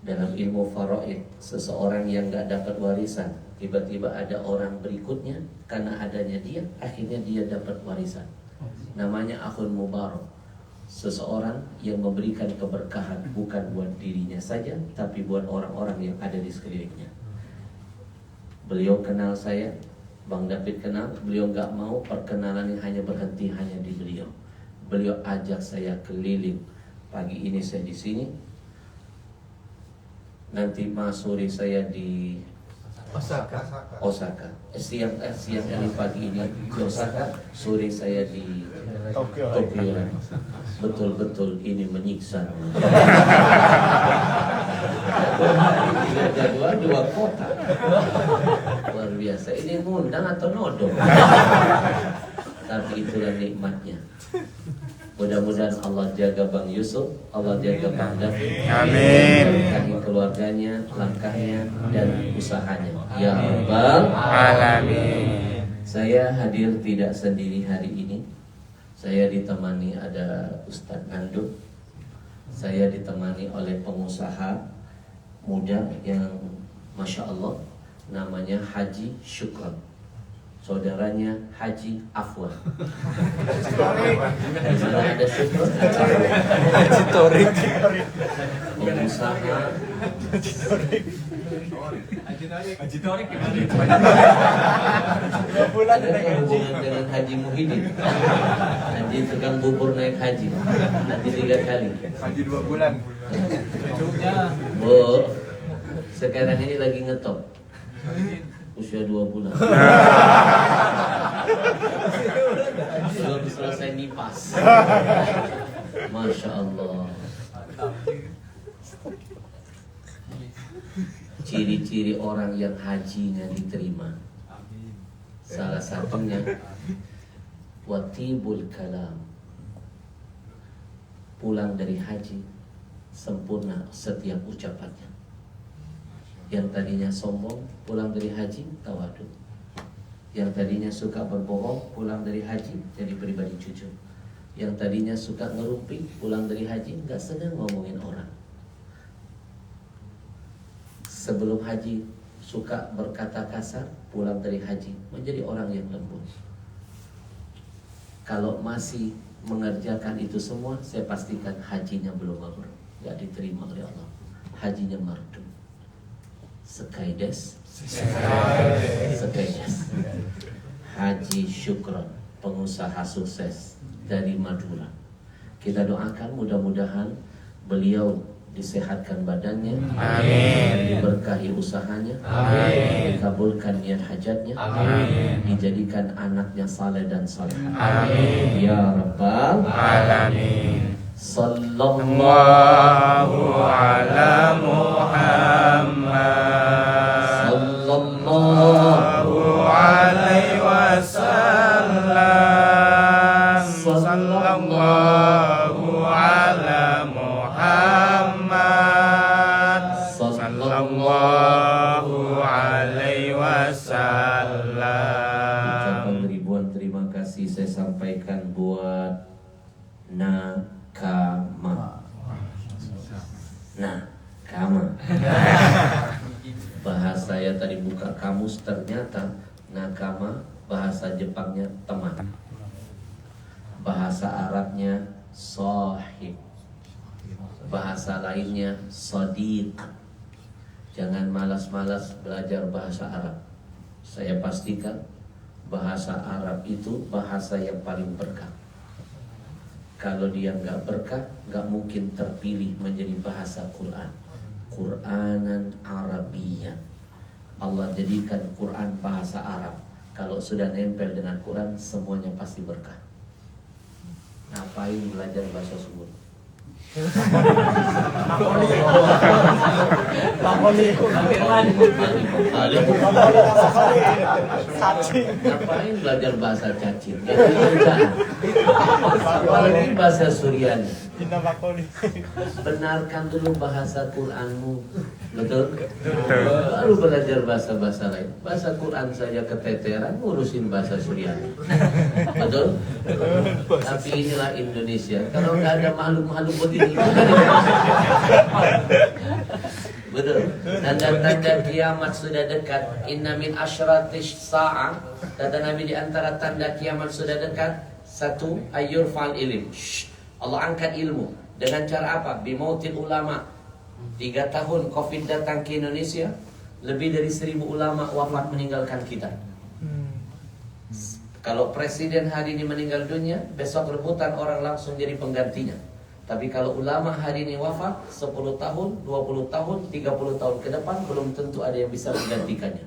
Dalam ilmu faraid, seseorang yang gak dapat warisan, tiba-tiba ada orang berikutnya, karena adanya dia, akhirnya dia dapat warisan. Namanya akhun mubarak. Seseorang yang memberikan keberkahan bukan buat dirinya saja, tapi buat orang-orang yang ada di sekelilingnya. Beliau kenal saya, Bang David kenal, beliau gak mau perkenalan yang hanya berhenti hanya di beliau. Beliau ajak saya keliling. Pagi ini saya di sini, nanti sore saya di Osaka. Siang ini pagi ini di Osaka, sore saya di Tokyo. Betul-betul ini menyiksa. Dua kota. Luar biasa. Ini ngundang atau nodong? Tapi itulah nikmatnya. Mudah-mudahan Allah jaga Bang Yusuf, Allah jaga Bang David, Amin. berkahi keluarganya, langkahnya, dan usahanya. Ya Rabbal Alamin. Saya hadir tidak sendiri hari ini. Saya ditemani ada Ustadz Nando. Saya ditemani oleh pengusaha muda yang Masya Allah, namanya Haji Syukron. saudaranya Haji Afwan. Di mana ada syukur Haji Torik. pengusaha ada hubungan dengan Haji Muhyiddin. Haji tukang bubur naik haji nanti 3 kali. Haji 2 bulan. Bu, sekarang ini lagi ngetop usia 2 bulan. Belum selesai nipas. Masya Allah. Ciri-ciri orang yang hajinya diterima, salah satunya watibul kalam. Pulang dari haji sempurna setiap ucapannya. Yang tadinya sombong pulang dari haji tawadu. Yang tadinya suka berbohong pulang dari haji jadi pribadi jujur. Yang tadinya suka ngerumpi pulang dari haji nggak senang ngomongin orang. Sebelum haji suka berkata kasar, pulang dari haji menjadi orang yang lembut. Kalau masih mengerjakan itu semua, saya pastikan hajinya belum mabrur, nggak diterima oleh Allah. Hajinya mardum. Sekaides. Haji Syukron, pengusaha sukses dari Madura. Kita doakan mudah-mudahan beliau disehatkan badannya, Amin. diberkahi usahanya, Amin. dikabulkan niat hajatnya, Amin. dijadikan anaknya saleh dan saleh. Amin. Ya Rabbal Alamin. Sallallahu Allahu ala Muhammad. Sallallahu alaihi wasallam. Sallallahu ala Muhammad. Sallallahu alaihi wasallam. Ucapan ribuan terima kasih saya sampaikan buat Nakama. Bahasa saya tadi buka kamus, ternyata Nakama bahasa Jepangnya teman, bahasa Arabnya sahib, bahasa lainnya sadiq. Jangan malas-malas belajar bahasa Arab. Saya pastikan bahasa Arab itu bahasa yang paling berkah. Kalau dia nggak berkah, nggak mungkin terpilih menjadi bahasa Quran. Quranan Arabiyan. Allah jadikan Quran bahasa Arab. Kalau sudah nempel dengan Quran, semuanya pasti berkah. Ngapain belajar bahasa Sumur? Ngapain belajar bahasa cacing? Apalagi bahasa Suryani. Benarkan dulu bahasa Quranmu, betul? Baru belajar bahasa-bahasa lain. Bahasa Quran saja keteteran, ngurusin bahasa Suryani, betul? Tapi inilah Indonesia. Kalau nggak ada makhluk-makhluk begini, betul. Tanda-tanda kiamat sudah dekat. Inna min asyratis sa'ah. Kata Nabi, di antara tanda kiamat sudah dekat, satu, ayyurfal ilim. Allah angkat ilmu. Dengan cara apa? Bimautil ulama. 3 tahun Covid datang ke Indonesia, lebih dari 1000 ulama wafat meninggalkan kita. Kalau presiden hari ini meninggal dunia, besok rebutan orang langsung jadi penggantinya. Tapi kalau ulama hari ini wafat, 10 tahun, 20 tahun, 30 tahun ke depan belum tentu ada yang bisa menggantikannya.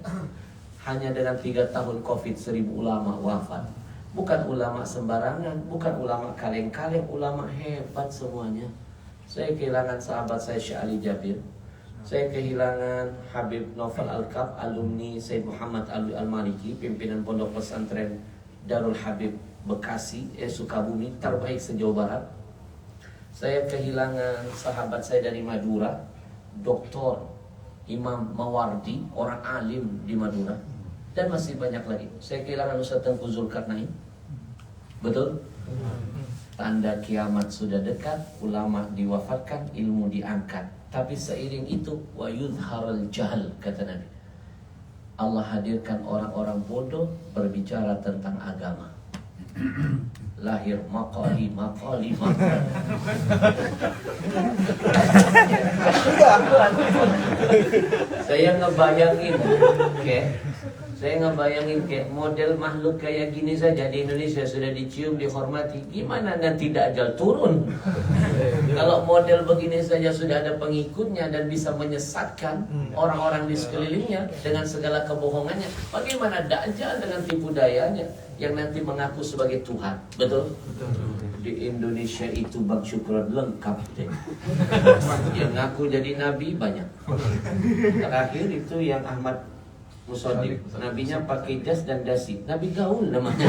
Hanya dengan 3 tahun Covid 1000 ulama wafat. Bukan ulama sembarangan, bukan ulama kaleng-kaleng, ulama hebat semuanya. Saya kehilangan sahabat saya Syekh Ali Jabir. Saya kehilangan Habib Novel Al-Kab, alumni Sayyid Muhammad Al-Maliki, pimpinan pondok pesantren Darul Habib Bekasi, Sukabumi, terbaik se-Jawa Barat. Saya kehilangan sahabat saya dari Madura, Dr. Imam Mawardi, orang alim di Madura. Dan masih banyak lagi. Saya kehilangan Ustaz Tengku Zulkarnain. Betul? Tanda kiamat sudah dekat, ulama diwafatkan, ilmu diangkat. Tapi seiring itu wa yudharal jahl, kata Nabi. Allah hadirkan orang-orang bodoh berbicara tentang agama. Lahir makali. Saya ngebayangin, kayak model makhluk kayak gini saja di Indonesia sudah dicium, dihormati. Gimana nanti Dajjal turun? Kalau model begini saja sudah ada pengikutnya dan bisa menyesatkan orang-orang di sekelilingnya dengan segala kebohongannya, bagaimana Dajjal dengan tipu dayanya yang nanti mengaku sebagai Tuhan? Betul? Di Indonesia itu Bang Syukron lengkap deh. Yang ngaku jadi nabi banyak. Terakhir itu yang Ahmad Musodik, nabinya pakai jas dan dasi, nabi gaul namanya.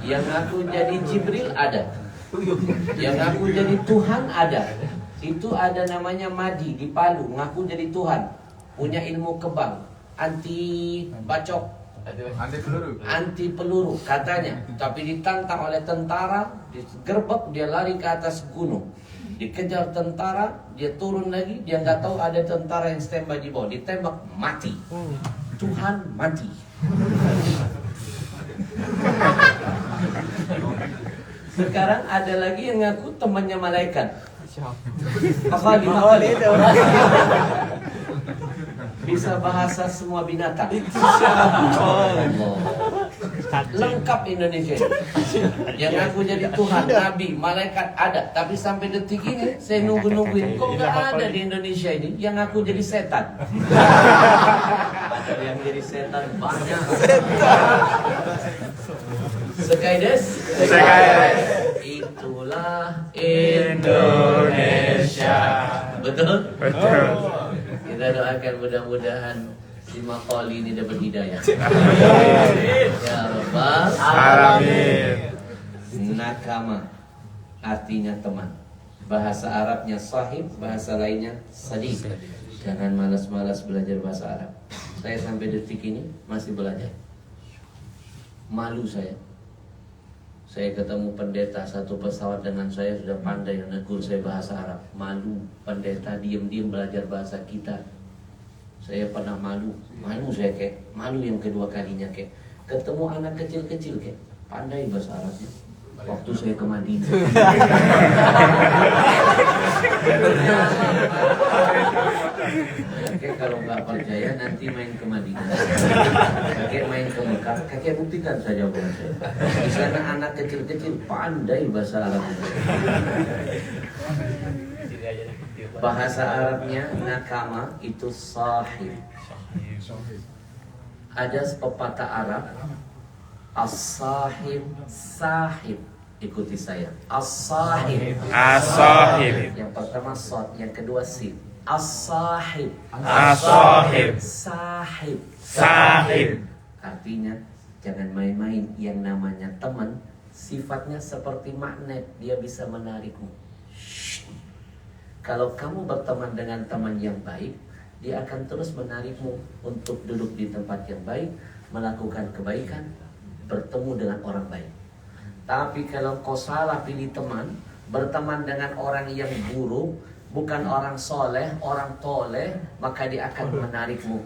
Yang ngaku jadi Jibril ada, yang ngaku jadi Tuhan ada. Itu ada namanya Madi di Palu, ngaku jadi Tuhan, punya ilmu kebang, anti bacok, anti peluru katanya, tapi ditantang oleh tentara, digerbek, dia lari ke atas gunung, dikejar tentara, dia turun lagi, dia nggak tahu ada tentara yang standby di bawah, ditembak mati. Tuhan mati. Sekarang ada lagi yang ngaku temannya malaikat. Makali. Bisa bahasa semua binatang. Lengkap Indonesia. Yang aku jadi Tuhan, Nabi, malaikat ada. Tapi sampai detik ini saya nungguin kok nggak ada di Indonesia ini. Yang aku jadi setan. Ada yang jadi setan banyak. Sekaides. Itulah Indonesia. Betul? Betul. Kita doakan mudah-mudahan si Makoli ini dapat hidayah. Ya Rabbal Alamin. Nakama artinya teman. Bahasa Arabnya sahib, bahasa lainnya sadiq. Jangan malas-malas belajar bahasa Arab. Saya sampai detik ini masih belajar. Malu saya. Saya ketemu pendeta satu pesawat dengan saya sudah pandai menegur saya bahasa Arab. Malu pendeta diam-diam belajar bahasa kita. Saya pernah malu saya kayak malu yang kedua kalinya kayak ketemu anak kecil-kecil kayak pandai bahasa Arabnya. Waktu saya ke Madinah. Kakek kalau nggak percaya nanti main ke Madinah. Kakek main ke Mekah, kakek buktikan saja bukan saya. Di sana anak kecil-kecil pandai bahasa Arab. Bahasa Arabnya nakama itu sahib. Ada pepatah Arab as-sahib, sahib. Ikuti saya. As-sahib. As-sahib. Yang pertama sod, yang kedua sin. As-sahib. As-sahib. Sahib. Sahib. Artinya jangan main-main. Yang namanya teman sifatnya seperti magnet, dia bisa menarikmu. Kalau kamu berteman dengan teman yang baik, dia akan terus menarikmu untuk duduk di tempat yang baik, melakukan kebaikan, bertemu dengan orang baik. Tapi kalau kau salah pilih teman, berteman dengan orang yang buruk, bukan orang soleh, orang toleh, maka dia akan menarikmu.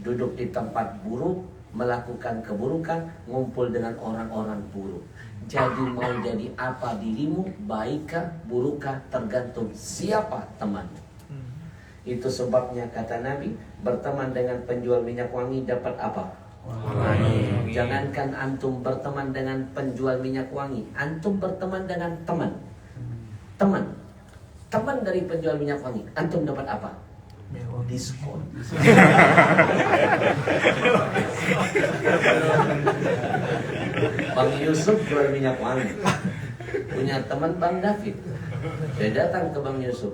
Duduk di tempat buruk, melakukan keburukan, ngumpul dengan orang-orang buruk. Jadi mau jadi apa dirimu, baikkah, burukkah, tergantung siapa temanmu. Itu sebabnya kata Nabi, berteman dengan penjual minyak wangi dapat apa? Wangi. Jangankan antum berteman dengan penjual minyak wangi, antum berteman dengan teman. Teman dari penjual minyak wangi, antum dapat apa? Diskon. Bang Yusuf jual minyak wangi, punya teman Bang David. Saya datang ke Bang Yusuf,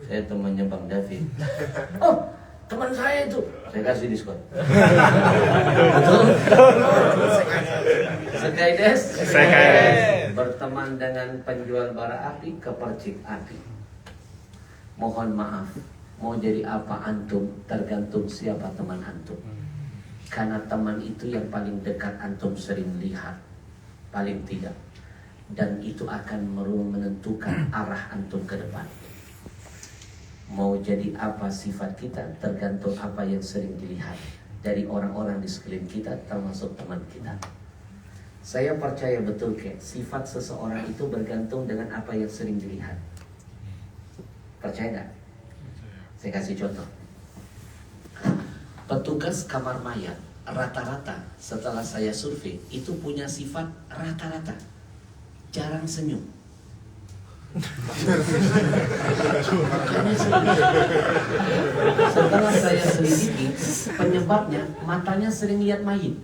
saya temannya Bang David. Oh, teman saya itu, saya kasih diskon. Betul? Sekaides. Berteman dengan penjual bara api, kepercik api. Mohon maaf, mau jadi apa antum tergantung siapa teman antum. Karena teman itu yang paling dekat antum sering lihat, paling tidak, dan itu akan menentukan arah antum ke depan. Mau jadi apa sifat kita tergantung apa yang sering dilihat dari orang-orang di sekeliling kita, termasuk teman kita. Saya percaya betul sifat seseorang itu bergantung dengan apa yang sering dilihat. Percaya nggak? Saya kasih contoh. Petugas kamar mayat rata-rata setelah saya survei itu punya sifat rata-rata jarang senyum. Setelah saya selidiki penyebabnya, matanya sering lihat mayit.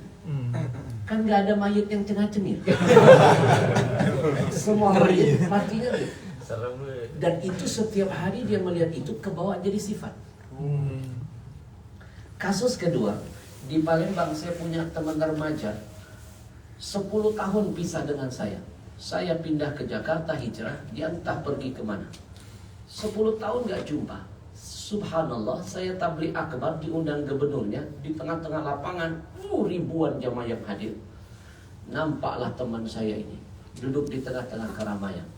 Kan nggak ada mayit yang cengah-cengir. Semua mayit matinya tuh. Dan itu setiap hari dia melihat itu kebawa jadi sifat. Kasus kedua, di Palembang saya punya teman remaja 10 tahun pisah dengan saya. Saya pindah ke Jakarta hijrah, dia entah pergi kemana. 10 tahun gak jumpa. Subhanallah, saya tabligh akbar diundang gubernurnya di tengah-tengah lapangan, ribuan jamaah yang hadir. Nampaklah teman saya ini duduk di tengah-tengah keramaian.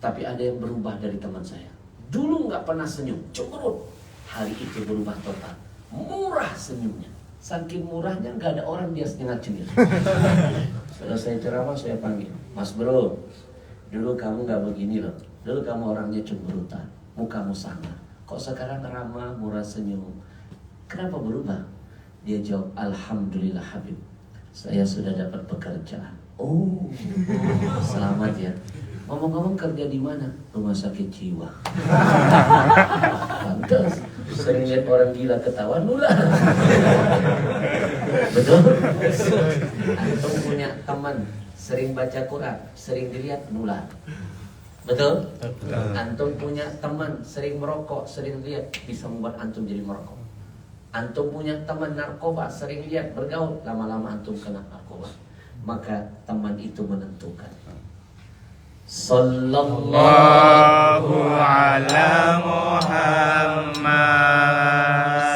Tapi ada yang berubah dari teman saya. Dulu gak pernah senyum, cemberut. Hari itu berubah total. Murah senyumnya. Saking murahnya gak ada orang dia setengah-cengir. Setelah saya ceramah saya panggil, Mas bro, dulu kamu gak begini loh. Dulu kamu orangnya cemberutan, mukamu sangar. Kok sekarang ramah, murah senyum? Kenapa berubah? Dia jawab, Alhamdulillah Habib, saya sudah dapat pekerjaan. Oh, selamat ya. Ngomong-ngomong kerja di mana? Rumah sakit jiwa. Pantes, sering lihat orang gila ketawa nular. Betul? Antum punya teman sering baca Quran, sering dilihat nular. Betul? Antum punya teman sering merokok, sering lihat, bisa membuat antum jadi merokok. Antum punya teman narkoba, sering lihat bergaul, lama-lama antum kena narkoba. Maka teman itu menentukan. Sallallahu ala Muhammad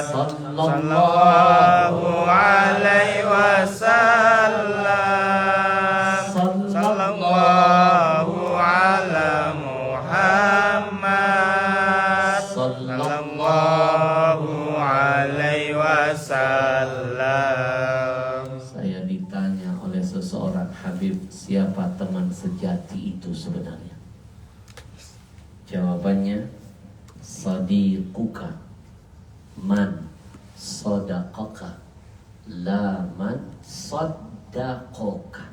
sallallahu alaihi wasallam. Sallallahu ala Muhammad sallallahu alaihi wasallam. Saya ditanya oleh seseorang Habib, siapa teman sejati itu sebenarnya? Jawabannya, sadiquka man sadaqaka la man saddaqaka.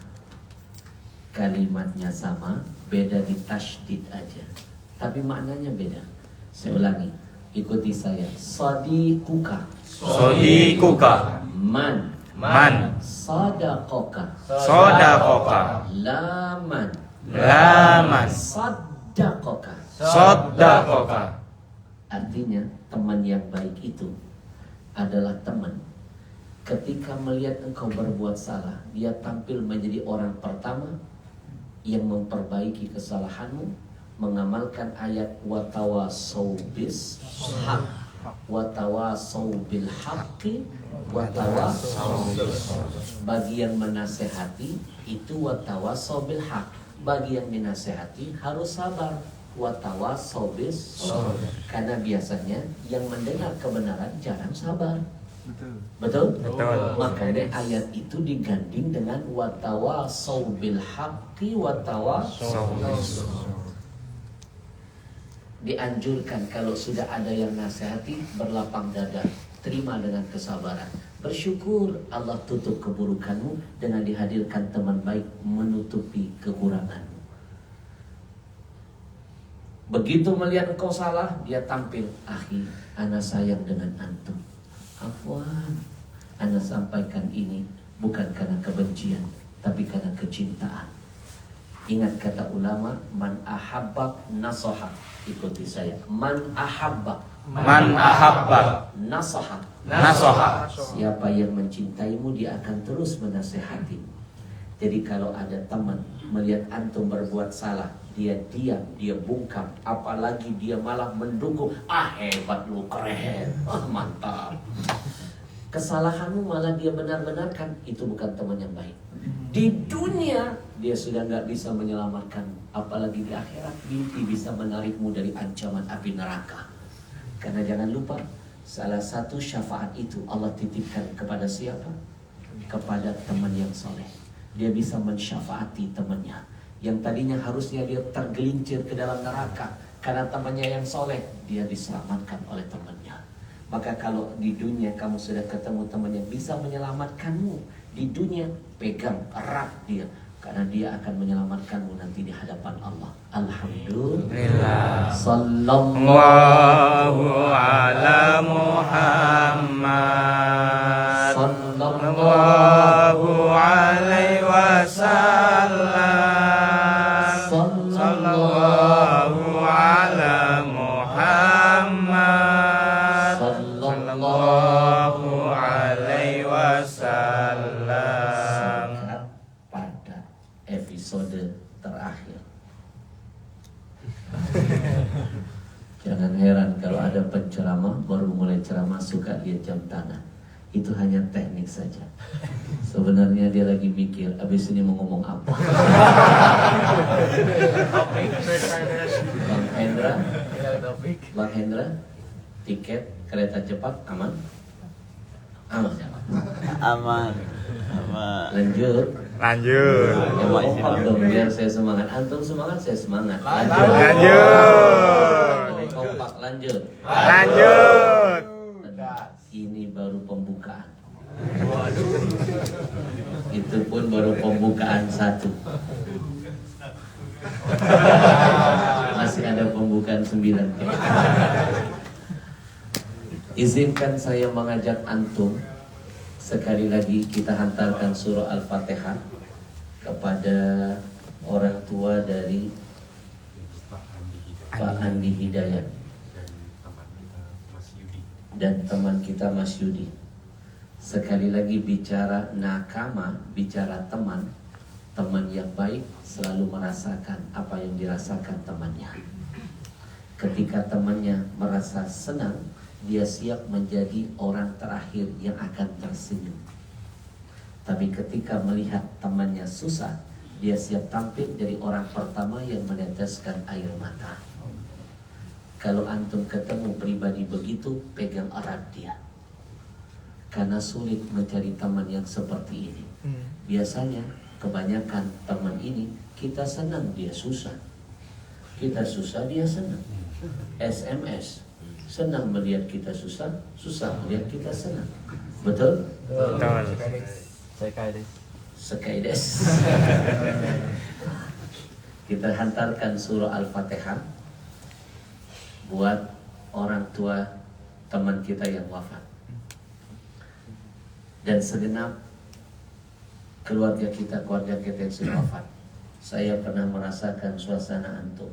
Kalimatnya sama, beda di tasydid aja, tapi maknanya beda. Saya ulangi, ikuti saya. Sadiquka Sadiquka man sadaqaka laman saddaqaka. Artinya teman yang baik itu adalah teman ketika melihat engkau berbuat salah, dia tampil menjadi orang pertama yang memperbaiki kesalahanmu, mengamalkan ayat watawasau bis haq watawasau bil haqqi watawasau. Bagi yang menasehati itu watawasau bil haq, bagi yang dinasehati harus sabar, watawasau bis. Karena biasanya yang mendengar kebenaran jarang sabar. Betul? Makanya ayat itu diganding dengan watawasau bil haqqi watawasau. Dianjurkan kalau sudah ada yang nasihati, berlapang dada, terima dengan kesabaran. Bersyukur Allah tutup keburukanmu dengan dihadirkan teman baik menutupi kekuranganmu. Begitu melihat engkau salah, dia tampil, akhi, ana sayang dengan antum. Afwan, ana sampaikan ini bukan karena kebencian, tapi karena kecintaan. Ingat kata ulama, man ahabba nasoha. Ikuti saya. Man ahabba nasoha. Siapa yang mencintaimu, dia akan terus menasehati. Jadi kalau ada teman melihat antum berbuat salah, dia diam, dia bungkam, apalagi dia malah mendukung, hebat lu, keren, mantap. Kesalahanmu malah dia benar-benarkan, itu bukan teman yang baik. Di dunia dia sudah nggak bisa menyelamatkanmu. Apalagi di akhirat, mimpi bisa menarikmu dari ancaman api neraka. Karena jangan lupa, salah satu syafaat itu Allah titipkan kepada siapa? Kepada teman yang soleh. Dia bisa mensyafaati temannya yang tadinya harusnya dia tergelincir ke dalam neraka. Karena temannya yang soleh, dia diselamatkan oleh temannya. Maka kalau di dunia kamu sudah ketemu teman yang bisa menyelamatkanmu, di dunia pegang erat dia, karena dia akan menyelamatkanmu nanti di hadapan Allah. Alhamdulillah. Sallallahu ala Muhammad. Sallallahu alaihi wasallam. Sallallahu ala Muhammad. Sallallahu alaihi wasallam. Pada episode terakhir. Jangan heran kalau ada penceramah baru mulai ceramah suka lihat jam tangan. Itu hanya teknik saja. Sebenarnya dia lagi mikir abis ini mau ngomong apa. Bang Hendra, Bang Hendra, tiket kereta cepat aman? Aman. Aman. Lanjut. Lanjut. Ya kompak dong biar saya semangat. Antum semangat, saya semangat. Lanjut. Kompak, lanjut. Lanjut. Ini baru pembukaan. Itu pun baru pembukaan 1. Masih ada pembukaan 9. Izinkan saya mengajak antum sekali lagi kita hantarkan surah Al-Fatihah kepada orang tua dari Pak Andi Hidayat dan teman kita Mas Yudi. Sekali lagi bicara nakama, bicara teman, teman yang baik selalu merasakan apa yang dirasakan temannya. Ketika temannya merasa senang, dia siap menjadi orang terakhir yang akan tersenyum. Tapi ketika melihat temannya susah, dia siap tampil jadi orang pertama yang meneteskan air mata. Kalau antum ketemu pribadi begitu, pegang erat dia. Karena sulit mencari teman yang seperti ini. Biasanya kebanyakan teman ini kita senang dia susah, kita susah dia senang. SMS, senang melihat kita susah, susah melihat kita senang. Betul? Betul. Sekaides. Kita hantarkan surah Al-Fatihah buat orang tua teman kita yang wafat dan segenap keluarga kita yang sudah wafat. Saya pernah merasakan suasana antum,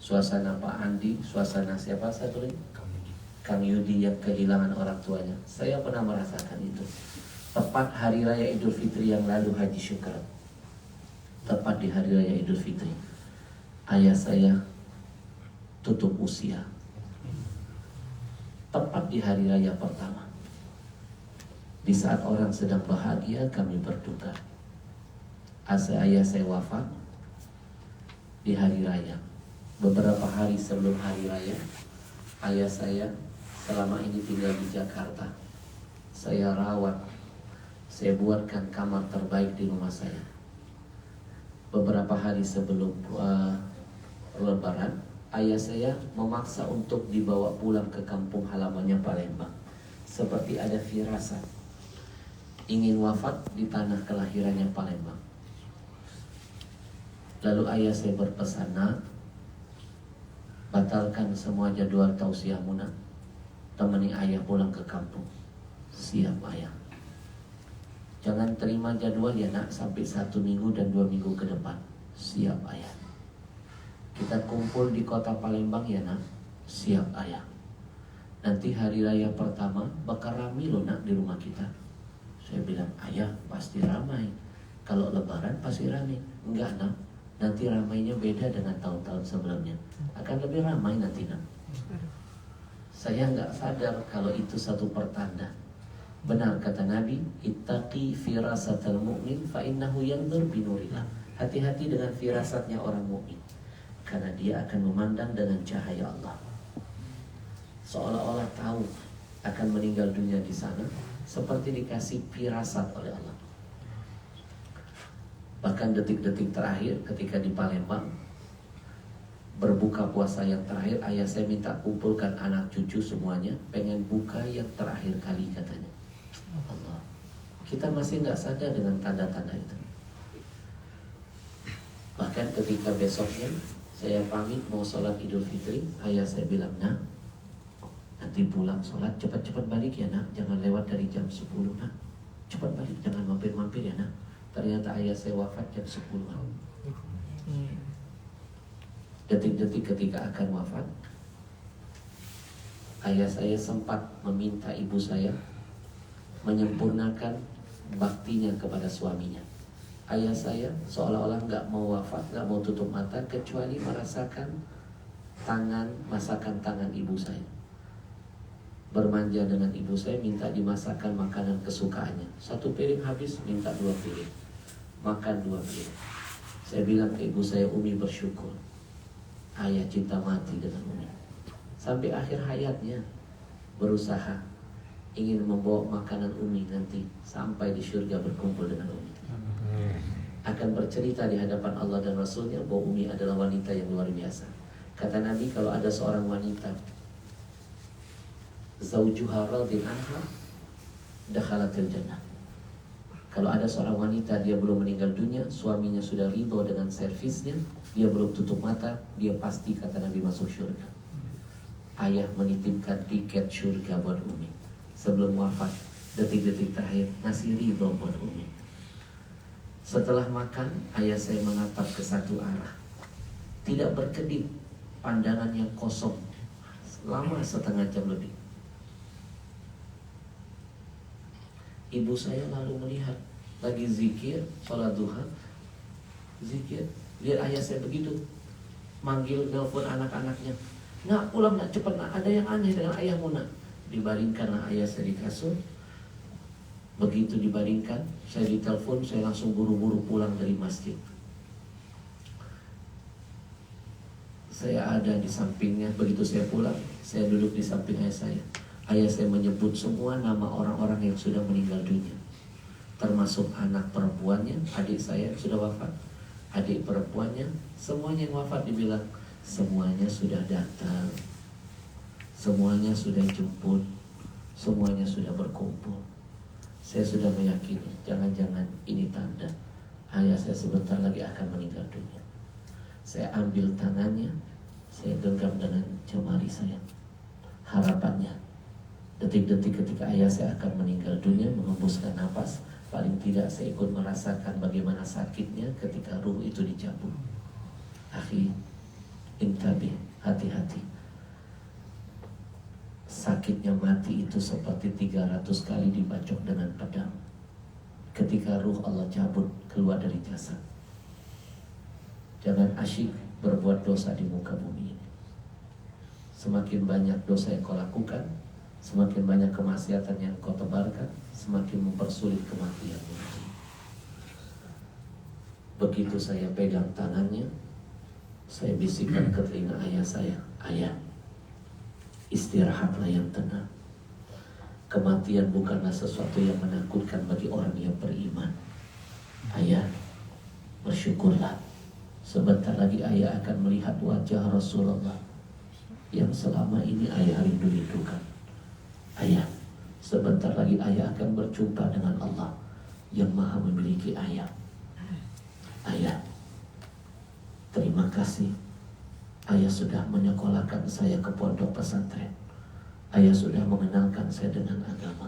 suasana Pak Andi, suasana siapa satu lagi? Kang Yudi yang kehilangan orang tuanya. Saya pernah merasakan itu. Tepat hari raya Idul Fitri yang lalu, Haji Syukran. Tepat di hari raya Idul Fitri, ayah saya tutup usia. Tepat di hari raya pertama, di saat orang sedang bahagia, kami berduka. Ayah saya wafat di hari raya. Beberapa hari sebelum hari raya, ayah saya selama ini tinggal di Jakarta. Saya rawat, saya buatkan kamar terbaik di rumah saya. Beberapa hari sebelum Lebaran, ayah saya memaksa untuk dibawa pulang ke kampung halamannya Palembang. Seperti ada firasat ingin wafat di tanah kelahirannya Palembang. Lalu ayah saya berpesan, nak, batalkan semua jadwal tausiahmu, nak. Temani ayah pulang ke kampung. Siap ayah. Jangan terima jadwal ya nak sampai 1 minggu dan 2 minggu ke depan. Siap ayah. Kita kumpul di kota Palembang ya nak. Siap ayah. Nanti hari raya pertama bakal ramai loh nak di rumah kita. Saya bilang, ayah pasti ramai. Kalau lebaran pasti ramai. Enggak nak, nanti ramainya beda dengan tahun-tahun sebelumnya. Akan lebih ramai nanti nak. Saya enggak sadar kalau itu satu pertanda. Benar kata Nabi, ittaqi firasatal mu'min fa innahu yanzur binurillah. Hati-hati dengan firasatnya orang mukmin, karena dia akan memandang dengan cahaya Allah, seolah-olah tahu akan meninggal dunia di sana, seperti dikasih firasat oleh Allah. Bahkan detik-detik terakhir ketika di Palembang berbuka puasa yang terakhir, ayah saya minta kumpulkan anak cucu semuanya, pengen buka yang terakhir kali katanya. Allah, kita masih nggak sadar dengan tanda-tanda itu. Bahkan ketika besoknya saya pamit mau sholat Idul Fitri, ayah saya bilang, nak, nanti pulang sholat cepat-cepat balik ya nak, jangan lewat dari jam 10 nak, cepat balik, jangan mampir-mampir ya nak. Ternyata ayah saya wafat jam 10 malam. Detik-detik ketika akan wafat, ayah saya sempat meminta ibu saya menyempurnakan baktinya kepada suaminya. Ayah saya seolah-olah nggak mau wafat, nggak mau tutup mata kecuali merasakan masakan tangan ibu saya. Bermanja dengan ibu saya, minta dimasakkan makanan kesukaannya. 1 piring habis, minta 2 piring, makan 2 piring. Saya bilang ke ibu saya, Umi bersyukur, ayah cinta mati dengan Umi. Sampai akhir hayatnya berusaha ingin membawa makanan Umi nanti sampai di surga berkumpul dengan Umi. Akan bercerita di hadapan Allah dan Rasulnya bahwa Umi adalah wanita yang luar biasa. Kata Nabi, kalau ada seorang wanita zaujuha radin anha dakhalatil jannah. Kalau ada seorang wanita, dia belum meninggal dunia, suaminya sudah ridho dengan servisnya, dia belum tutup mata, dia pasti, kata Nabi, masuk surga. Ayah menitipkan tiket surga buat Umi. Sebelum wafat, detik-detik terakhir, ngasih ridho buat Umi. Setelah makan, ayah saya menatap ke satu arah, tidak berkedip, pandangan yang kosong selama setengah jam lebih. Ibu saya lalu melihat lagi zikir, sholat duha, zikir. Lihat ayah saya begitu, manggil, nelfon anak-anaknya, nak pulang nak, cepat nak, ada yang aneh dengan ayahmu nak. Dibaringkanlah ayah saya di kasur. Begitu dibaringkan, saya ditelepon, saya langsung buru-buru pulang dari masjid. Saya ada di sampingnya. Begitu saya pulang, saya duduk di samping ayah saya. Ayah saya menyebut semua nama orang-orang yang sudah meninggal dunia, termasuk anak perempuannya, adik saya yang sudah wafat, adik perempuannya, semuanya yang wafat. Dibilang semuanya sudah datang, semuanya sudah jemput, semuanya sudah berkumpul. Saya sudah meyakini, jangan-jangan ini tanda ayah saya sebentar lagi akan meninggal dunia. Saya ambil tangannya, saya genggam dengan jemari saya. Harapannya, detik-detik ketika ayah saya akan meninggal dunia, mengembuskan nafas, paling tidak saya ikut merasakan bagaimana sakitnya ketika ruh itu dicabut. Akhi, intabi, hati-hati. Sakitnya mati itu seperti 300 kali dibacok dengan pedang ketika ruh Allah cabut keluar dari jasad. Jangan asyik berbuat dosa di muka bumi ini. Semakin banyak dosa yang kau lakukan, semakin banyak kemaksiatan yang kau tebarkan, semakin mempersulit kematianmu. Begitu saya pegang tangannya, saya bisikkan ke telinga ayah saya, ayah, istirahatlah yang tenang. Kematian bukanlah sesuatu yang menakutkan bagi orang yang beriman. Ayah, bersyukurlah. Sebentar lagi ayah akan melihat wajah Rasulullah yang selama ini ayah rindu-rindukan. Ayah, sebentar lagi ayah akan berjumpa dengan Allah yang maha memiliki ayah. Ayah, terima kasih. Ayah sudah menyekolahkan saya ke pondok pesantren. Ayah sudah mengenalkan saya dengan agama.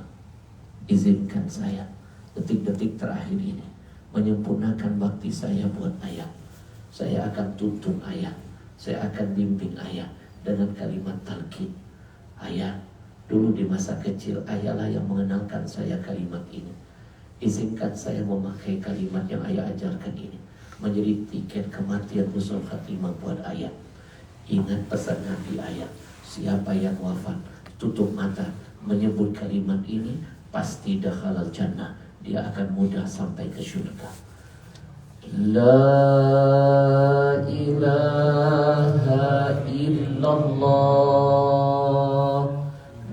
Izinkan saya detik-detik terakhir ini menyempurnakan bakti saya buat ayah. Saya akan tuntun ayah, saya akan bimbing ayah dengan kalimat talqin. Ayah, dulu di masa kecil ayahlah yang mengenalkan saya kalimat ini. Izinkan saya memakai kalimat yang ayah ajarkan ini menjadi tiket kematian husnul khatimah buat ayah. Ingat pesan Nabi ayah, siapa yang wafat tutup mata menyebut kalimat ini, pasti dakhalal jannah, dia akan mudah sampai ke surga. La ilaha illallah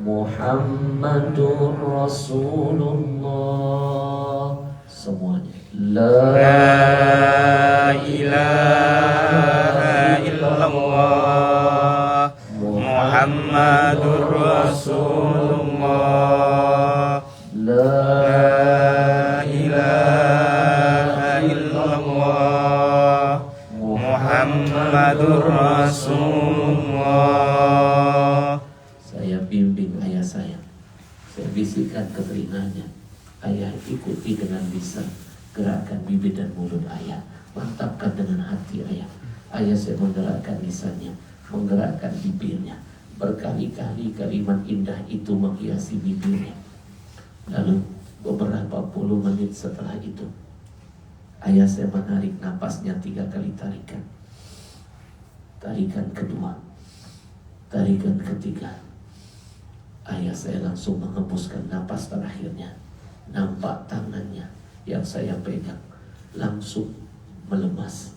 Muhammadur Rasulullah. Semuanya. La ilaha illallah Muhammadur Rasulullah. La ilaha illallah Muhammadur Rasulullah. Saya bimbing ayah saya bisikkan ke telinganya, ayah ikuti dengan lisan, gerakkan bibir dan mulut ayah, mantapkan dengan hati ayah. Ayah saya menggerakkan lisannya, menggerakkan bibirnya, berkali-kali kalimat indah itu menghiasi bibirnya. Lalu beberapa puluh menit setelah itu, ayah saya menarik napasnya 3 kali tarikan. Tarikan kedua, tarikan ketiga, ayah saya langsung menghembuskan napas terakhirnya. Nampak tangannya yang saya pegang langsung melemas.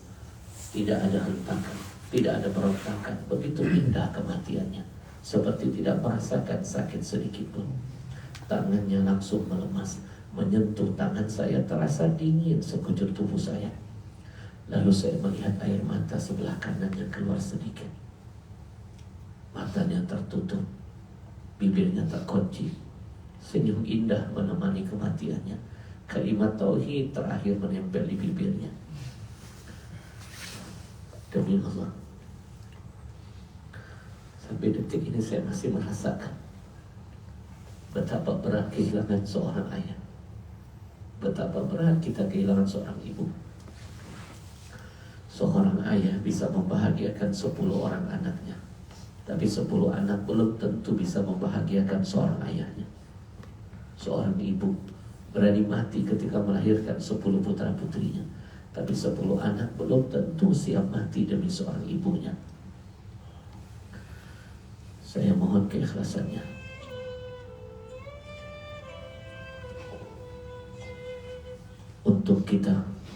Tidak ada hentakan, tidak ada berontakan. Begitu indah kematiannya, seperti tidak merasakan sakit sedikit pun. Tangannya langsung melemas, menyentuh tangan saya, terasa dingin sekujur tubuh saya. Lalu saya melihat air mata sebelah kanannya keluar sedikit. Matanya tertutup, bibirnya terkunci. Senyum indah menemani kematiannya. Kalimat tauhid terakhir menempel di bibirnya. Demi Allah, sampai detik ini saya masih merasakan betapa berat kehilangan seorang ayah, betapa berat kita kehilangan seorang ibu. Seorang ayah bisa membahagiakan 10 orang anaknya, tapi 10 anak belum tentu bisa membahagiakan seorang ayahnya. Seorang ibu berani mati ketika melahirkan 10 putra putrinya, tapi 10 anak belum tentu siap mati demi seorang ibunya. Saya mohon keikhlasannya. Untuk kita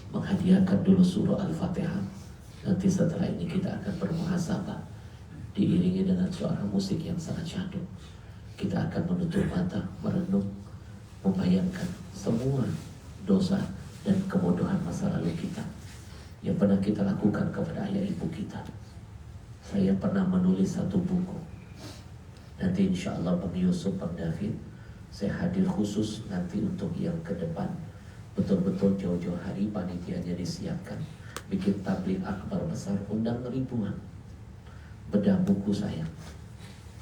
menghadiahkan dulu surah Al-Fatihah. Nanti setelah ini kita akan bermuhasabah, diiringi dengan suara musik yang sangat syahdu. Kita akan menutup mata, merenung, membayangkan semua dosa dan kebodohan masa lalu kita yang pernah kita lakukan kepada ayah ibu kita. Saya pernah menulis satu buku. Nanti insya Allah Bang Yusuf, Bang David, saya hadir khusus nanti untuk yang ke depan. Betul-betul jauh-jauh hari panitianya disiapkan, bikin tabligh akbar besar, undang ribuan. Bedah buku saya,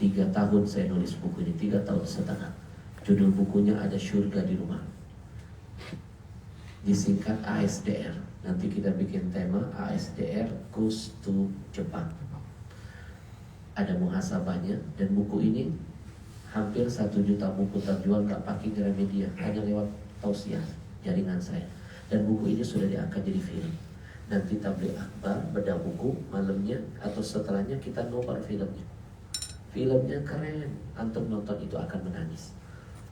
3 tahun saya nulis buku ini, 3 tahun setengah. Judul bukunya Ada Syurga di Rumah, disingkat ASDR. Nanti kita bikin tema ASDR Goes to Jepang. Ada muhasabahnya, dan buku ini hampir 1 juta buku terjual, gak pakai Gramedia, hanya lewat tausiah jaringan saya. Dan buku ini sudah diangkat jadi film. Nanti tabligh akbar, bedah buku, malamnya atau setelahnya kita nobar filmnya. Filmnya keren, antum nonton itu akan menangis.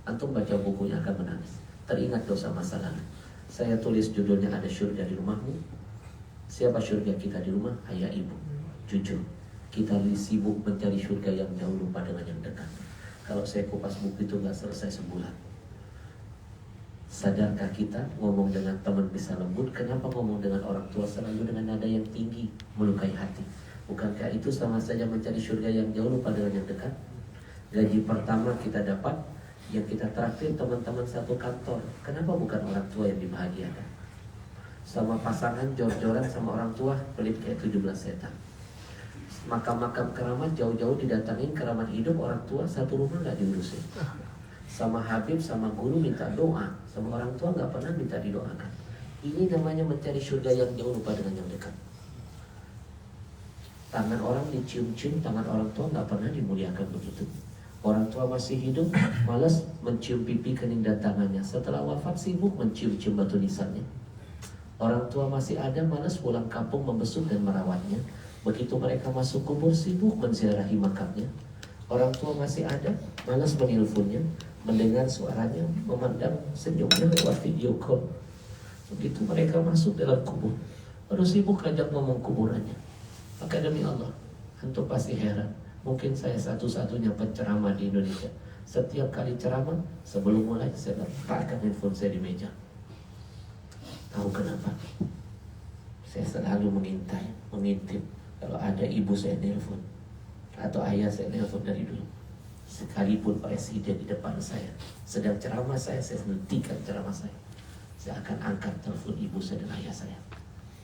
Antum baca bukunya akan menangis, teringat dosa masa lalu. Saya tulis judulnya Ada Syurga di Rumahmu. Siapa syurga kita di rumah? Ayah ibu. Jujur, kita sibuk mencari syurga yang jauh, lupa dengan yang dekat. Kalau saya kupas buku itu gak selesai sebulan. Sadarkah kita ngomong dengan teman bisa lembut? Kenapa ngomong dengan orang tua selalu dengan nada yang tinggi, melukai hati? Bukankah itu sama saja mencari syurga yang jauh, lupa dengan yang dekat? Gaji pertama kita dapat, yang kita traktir teman-teman satu kantor. Kenapa bukan orang tua yang dibahagiakan? Sama pasangan jor-joran sama orang tua, pelit kayak 17 setan. Makam-makam keramat jauh-jauh didatangin, keramat hidup orang tua satu rumah gak diurusin. Sama Habib, sama guru minta doa, sama orang tua gak pernah minta didoakan. Ini namanya mencari surga yang jauh, lupa dengan yang dekat. Tangan orang dicium-cium, tangan orang tua gak pernah dimuliakan begitu. Orang tua masih hidup, malas mencium pipi kening dan tangannya. Setelah wafat sibuk mencium-cium batu nisannya. Orang tua masih ada, malas pulang kampung membesuk dan merawatnya. Begitu mereka masuk kubur, sibuk menziarahi makamnya. Orang tua masih ada, malas menelponnya, mendengar suaranya, memandang senyumnya lewat video call. Begitu mereka masuk dalam kubur, baru sibuk ajak ngomong kuburannya. Maka demi Allah, antum pasti heran. Mungkin saya satu-satunya penceramah di Indonesia. Setiap kali ceramah, sebelum mulai saya letakkan handphone saya di meja. Tahu kenapa? Saya selalu mengintai, mengintip kalau ada ibu saya nelpon atau ayah saya nelpon dari dulu. Sekalipun presiden di depan saya sedang ceramah, saya hentikan ceramah saya. Saya akan angkat telepon ibu saya dan ayah saya.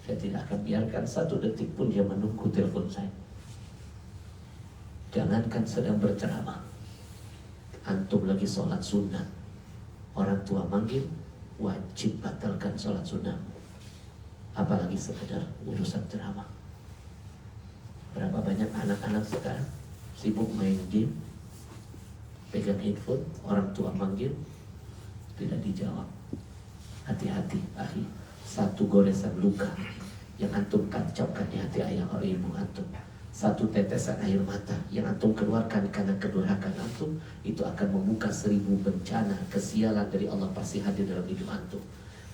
Saya tidak akan biarkan satu detik pun dia menunggu telepon saya. Jangankan sedang berceramah, antum lagi sholat sunnah, orang tua manggil, wajib batalkan sholat sunnah. Apalagi sekedar urusan ceramah. Berapa banyak anak-anak sekarang sibuk main game, pegang handphone, orang tua manggil, tidak dijawab. Hati-hati, akhi, satu goresan luka yang antum tancapkan di hati ayah atau ibu antum, satu tetesan air mata yang antum keluarkan karena kedurhakaan antum, itu akan membuka 1000 bencana, kesialan dari Allah pasti hadir dalam hidup antum.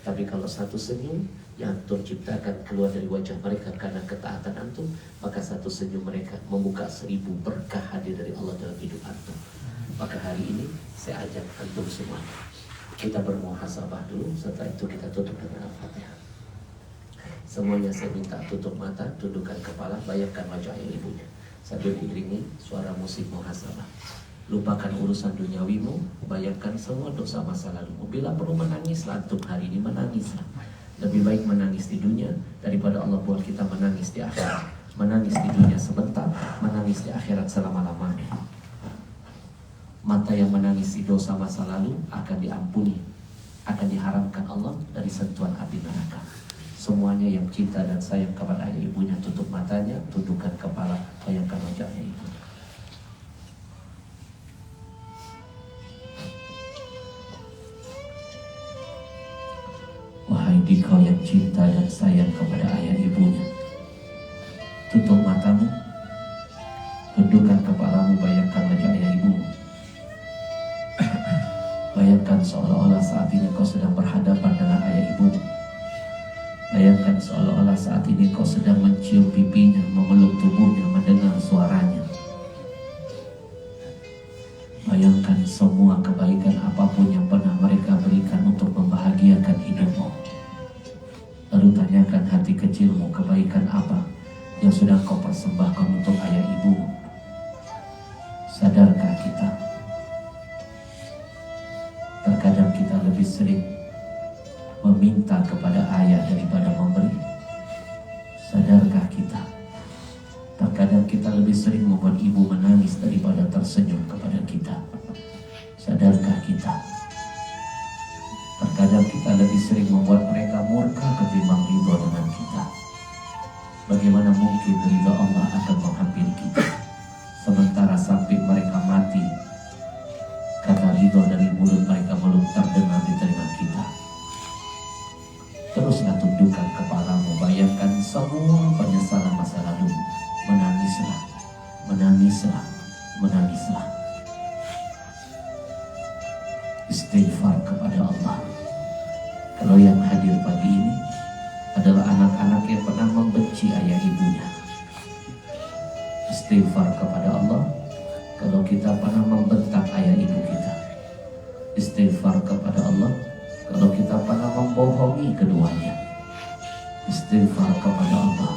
Tapi kalau satu senyum yang antum ciptakan keluar dari wajah mereka karena ketaatan antum, maka satu senyum mereka membuka 1000 berkah hadir dari Allah dalam hidup antum. Maka hari ini saya ajak antum semua, kita bermuhasabah dulu, setelah itu kita tutup dengan Al-Fatihah. Semuanya saya minta tutup mata, tundukkan kepala, bayangkan wajah ayah ibunya sambil diiringi suara musik muhasabah. Lupakan urusan duniawimu, bayangkan semua dosa masa lalu. Bila perlu menangis, antum hari ini menangislah. Lebih baik menangis di dunia daripada Allah buat kita menangis di akhirat. Menangis di dunia sebentar, menangis di akhirat selama-lamanya. Mata yang menangis di dosa masa lalu akan diampuni, akan diharamkan Allah dari sentuhan api neraka. Semuanya yang cinta dan sayang kepada ayah ibunya, tutup matanya, tundukkan kepala, bayangkan wajahnya ibu. Wahai dikau yang cinta dan sayang kepada ayah ibunya, tutup matamu, tundukkan kepalamu, bayangkan wajah ayah ibumu. Bayangkan seolah-olah saat ini kau sedang berhadapan dengan ayah ibumu. Bayangkan seolah-olah saat ini kau sedang mencium pipinya, memeluk tubuhnya, mendengar suaranya. Bayangkan semua kebaikan apapun yang pernah mereka berikan untuk membahagiakan hidupmu. Lalu tanyakan hati kecilmu, kebaikan apa yang sudah kau persembahkan untuk ayah ibumu. Sadarkah kita? Terkadang kita lebih sering meminta kepada ayah daripada memberi. Sadarkah kita? Terkadang kita lebih sering membuat ibu menangis daripada tersenyum kepada kita. Sadarkah kita? Terkadang kita lebih sering membuat mereka murka ketimbang ridho dengan kita. Bagaimana mungkin ridho Allah akan menghampiri kita, sementara sampai mereka mati, kata ridho dari mulut mereka belum terdengar di telinga kita. Teruslah tundukkan kepalamu, bayangkan semua penyesalan masa lalu. Menangislah, menangislah, menangislah. Istighfar kepada Allah. Kalau yang hadir pagi ini adalah anak-anak yang pernah membenci ayah ibunya, istighfar kepada Allah. Kalau kita pernah membentak ayah ibu kita, istighfar kepada Allah. Kalau kita pernah membohongi keduanya, istighfar kepada Allah.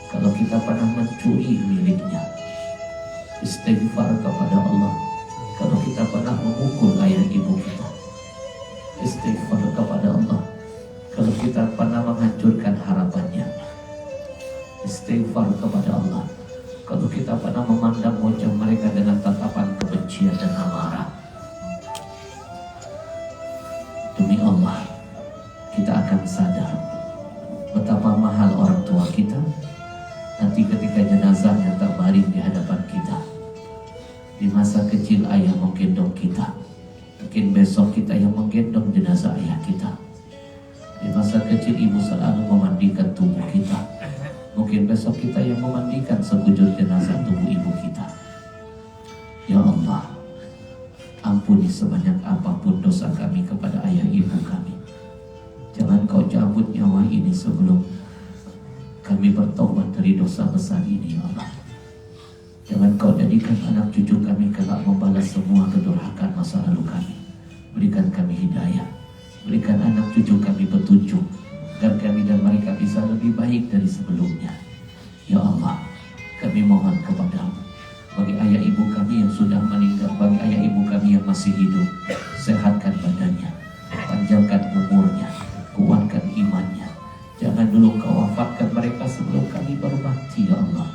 Kalau kita pernah mencuri miliknya, istighfar kepada Allah. Kalau kita pernah memukul ayah ibu kita, istighfar kepada Allah. Kalau kita pernah menghancurkan harapannya, istighfar kepada Allah. Kalau kita pernah memandang wajah mereka dengan tatapan kebencian dan amarah, demi Allah, kita akan sadar betapa mahal orang tua kita nanti ketika jenazahnya terbaring di hadapan kita. Di masa kecil ayah menggendong kita, mungkin besok kita yang menggendong jenazah ayah kita. Di masa kecil ibu selalu memandikan tubuh kita, mungkin besok kita yang memandikan sekujur jenazah tubuh ibu kita. Ya Allah, ampuni sebanyak apapun dosa kami kepada ayah ibu kami. Jangan kau cabut sebelum kami bertobat dari dosa besar ini, ya Allah. Jangan kau jadikan anak cucu kami kelak membalas semua kedurhakaan masa lalu kami. Berikan kami hidayah, berikan anak cucu kami petunjuk, agar kami dan mereka bisa lebih baik dari sebelumnya. Ya Allah, kami mohon kepadamu, bagi ayah ibu kami yang sudah meninggal, bagi ayah ibu kami yang masih hidup, sehatkan badannya, panjangkan umurnya, kuatkan imannya. Jangan dulu kau wafatkan mereka sebelum kami berbakti, ya Allah.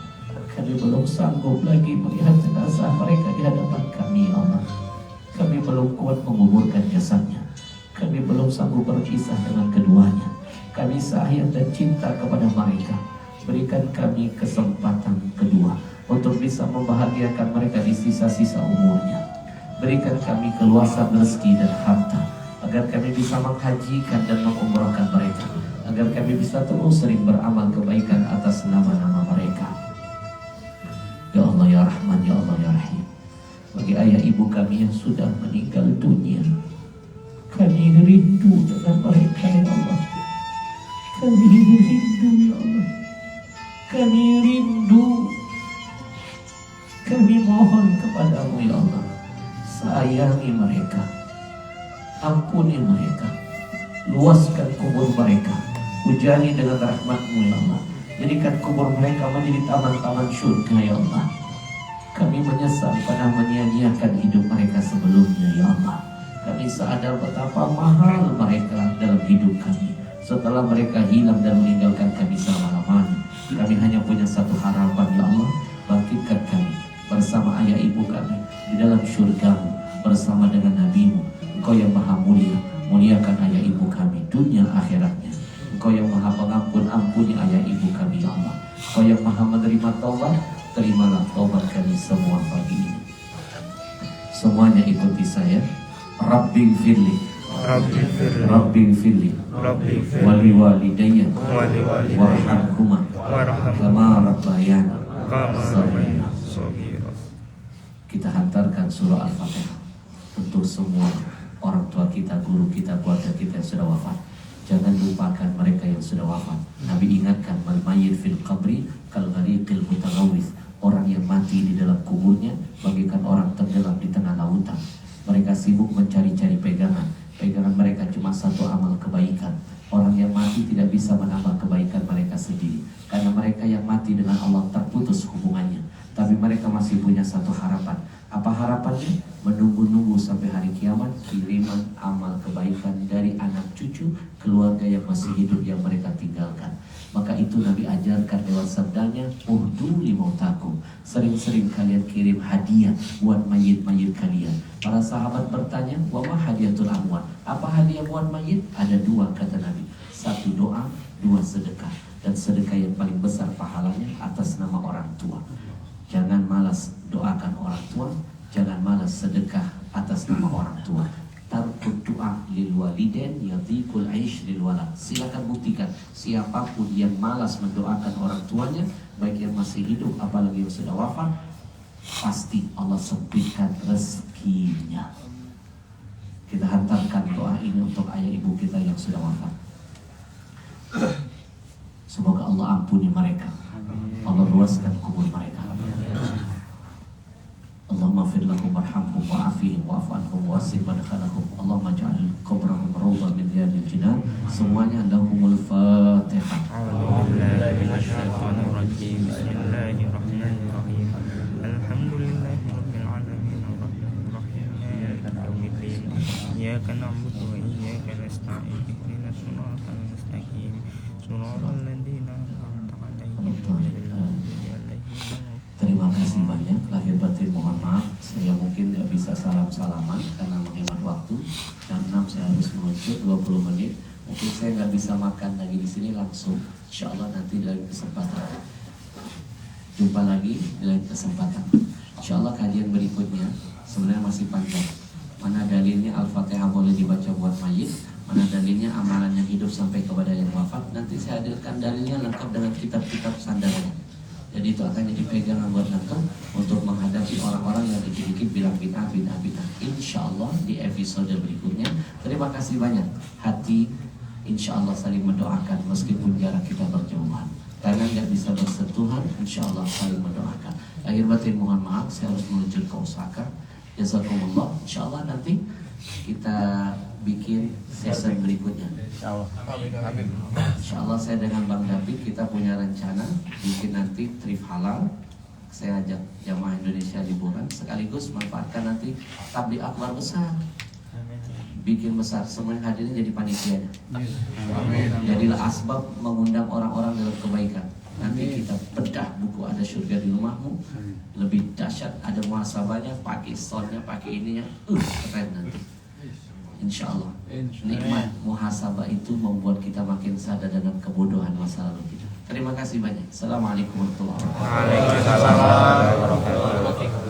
Kami belum sanggup lagi melihat jenazah mereka di hadapan kami, ya Allah. Kami belum kuat menguburkan jasadnya. Kami belum sanggup berpisah dengan keduanya. Kami sayang dan cinta kepada mereka. Berikan kami kesempatan kedua untuk bisa membahagiakan mereka di sisa-sisa umurnya. Berikan kami keluasan rezeki dan harta, agar kami bisa menghajikan dan mengumrahkan mereka, agar kami bisa terus sering beramal kebaikan atas nama-nama mereka. Ya Allah ya Rahman, ya Allah ya Rahim. Bagi ayah ibu kami yang sudah meninggal dunia, kami rindu dengan mereka, ya Allah. Kami rindu, ya Allah. Kami rindu. Kami mohon kepadamu, ya Allah. Sayangi mereka, ampuni mereka, luaskan kubur mereka, hujani dengan rahmat-Mu, ya Allah. Jadikan kubur mereka menjadi taman-taman surga, ya Allah. Kami menyesal pada menyia-nyiakan hidup mereka sebelumnya, ya Allah. Kami sadar betapa mahal mereka dalam hidup kami. Setelah mereka hilang dan meninggalkan kami selama-lamanya, kami hanya punya satu harapan, ya Allah. Bangkitkan kami bersama ayah ibu kami di dalam syurga-Mu, bersama dengan Nabi-Mu. Engkau yang maha mulia, muliakan ayah ibu kami dunia akhiratnya. Engkau yang maha pengampun, ampuni ayah ibu kami, ya Allah. Engkau yang maha menerima taubat, terimalah taubat kami semua pagi ini. Semuanya ikuti saya. Rabbi firli, Rabbi firli, wali walidayya, warhamhuma, kama rabbayana shaghira. Kita hantarkan surah Al-Fatihah untuk semua orang tua kita, guru kita, keluarga kita yang sudah wafat. Jangan lupakan mereka yang sudah wafat. Nabi ingatkan, mal mayyit fil qabri kal ghariqil mutaghawwith. Orang yang mati di dalam kuburnya bagaikan orang tenggelam di tengah lautan. Mereka sibuk mencari-cari pegangan. Pegangan mereka cuma satu amal kebaikan. Orang yang mati tidak bisa menambah kebaikan mereka sendiri, karena mereka yang mati dengan Allah terputus hubungannya. Tapi mereka masih punya satu harapan. Apa harapannya? Menunggu-nunggu sampai hari kiamat, kiriman amal kebaikan dari anak cucu, keluarga yang masih hidup yang mereka tinggalkan. Maka itu Nabi ajarkan lewat sabdanya, uhdu limautakum. Sering-sering kalian kirim hadiah buat mayit-mayit kalian. Para sahabat bertanya, wa ma hadiyatul amwat? Apa hadiah buat mayit? Ada dua, kata Nabi. Satu doa, dua sedekah. Dan sedekah yang paling besar pahalanya atas nama orang tua. Jangan malas doakan orang tua, jangan malas sedekah atas nama orang tua. Tarkut doa lil walidain yadhiqul aish lil walad. Silakan buktikan, siapapun yang malas mendoakan orang tuanya, baik yang masih hidup apalagi yang sudah wafat, pasti Allah sempitkan rezekinya. Kita hantarkan doa ini untuk ayah ibu kita yang sudah wafat. Semoga Allah ampuni mereka, Allah luaskan kubur mereka. Allahumma fir lahum warhamhum wa'afihim wa'fu anhum wa'asib madkhalahum. Allahumma ja'al qabrahum rawdah min riyadil jinan. Semuanya lahumul Fatihah. Bismillahirrahmanirrahim. Alhamdulillahirabbil alamin arrahmanir rahim maliki yaumiddin. Iyyaka na'budu wa iyyaka nasta'in. Ihdinas siratal mustaqim. Shiratal ladzina an'amta 'alaihim. Terima kasih banyak, lahir batin mohon maaf. Saya mungkin nggak bisa salam-salaman karena menghemat waktu. Jam 6 saya harus meluncur 20 menit. Mungkin saya nggak bisa makan lagi di sini langsung. Insya Allah nanti dalam kesempatan. Jumpa lagi dalam kesempatan. Insya Allah kajian berikutnya sebenarnya masih panjang. Mana dalilnya Al-Fatihah boleh dibaca buat mayit, mana dalilnya amalan yang hidup sampai kepada yang wafat. Nanti saya hadirkan dalilnya lengkap dengan kitab-kitab sandarannya. Jadi itu akan jadi pegangan buat nanti untuk menghadapi orang-orang yang dikit-dikit bilang bid'ah. Insya Allah di episode berikutnya. Terima kasih banyak. Hati insya Allah saling mendoakan meskipun jarak kita berjauhan. Tangan nggak bisa bersentuhan, insya Allah saling mendoakan. Akhir batin mohon maaf, saya harus menuju ke Osaka. Jazakumullah. Insya Allah nanti kita bikin season berikutnya. Insya Allah saya dengan Bang David kita punya rencana bikin nanti trip halal. Saya ajak jamaah Indonesia liburan sekaligus manfaatkan nanti tabligh akbar besar. Bikin besar, semuanya hadirin jadi panitianya. Jadilah asbab mengundang orang-orang dalam kebaikan. Nanti kita bedah buku Ada Surga di Rumahmu. Lebih dahsyat, ada muhasabahnya, pakai soundnya, pakai ininya, keren nanti. Insya Allah. Nikmat muhasabah itu membuat kita makin sadar dengan kebodohan masa lalu kita. Terima kasih banyak. Assalamualaikum warahmatullahi wabarakatuh. Waalaikumsalam warahmatullahi wabarakatuh.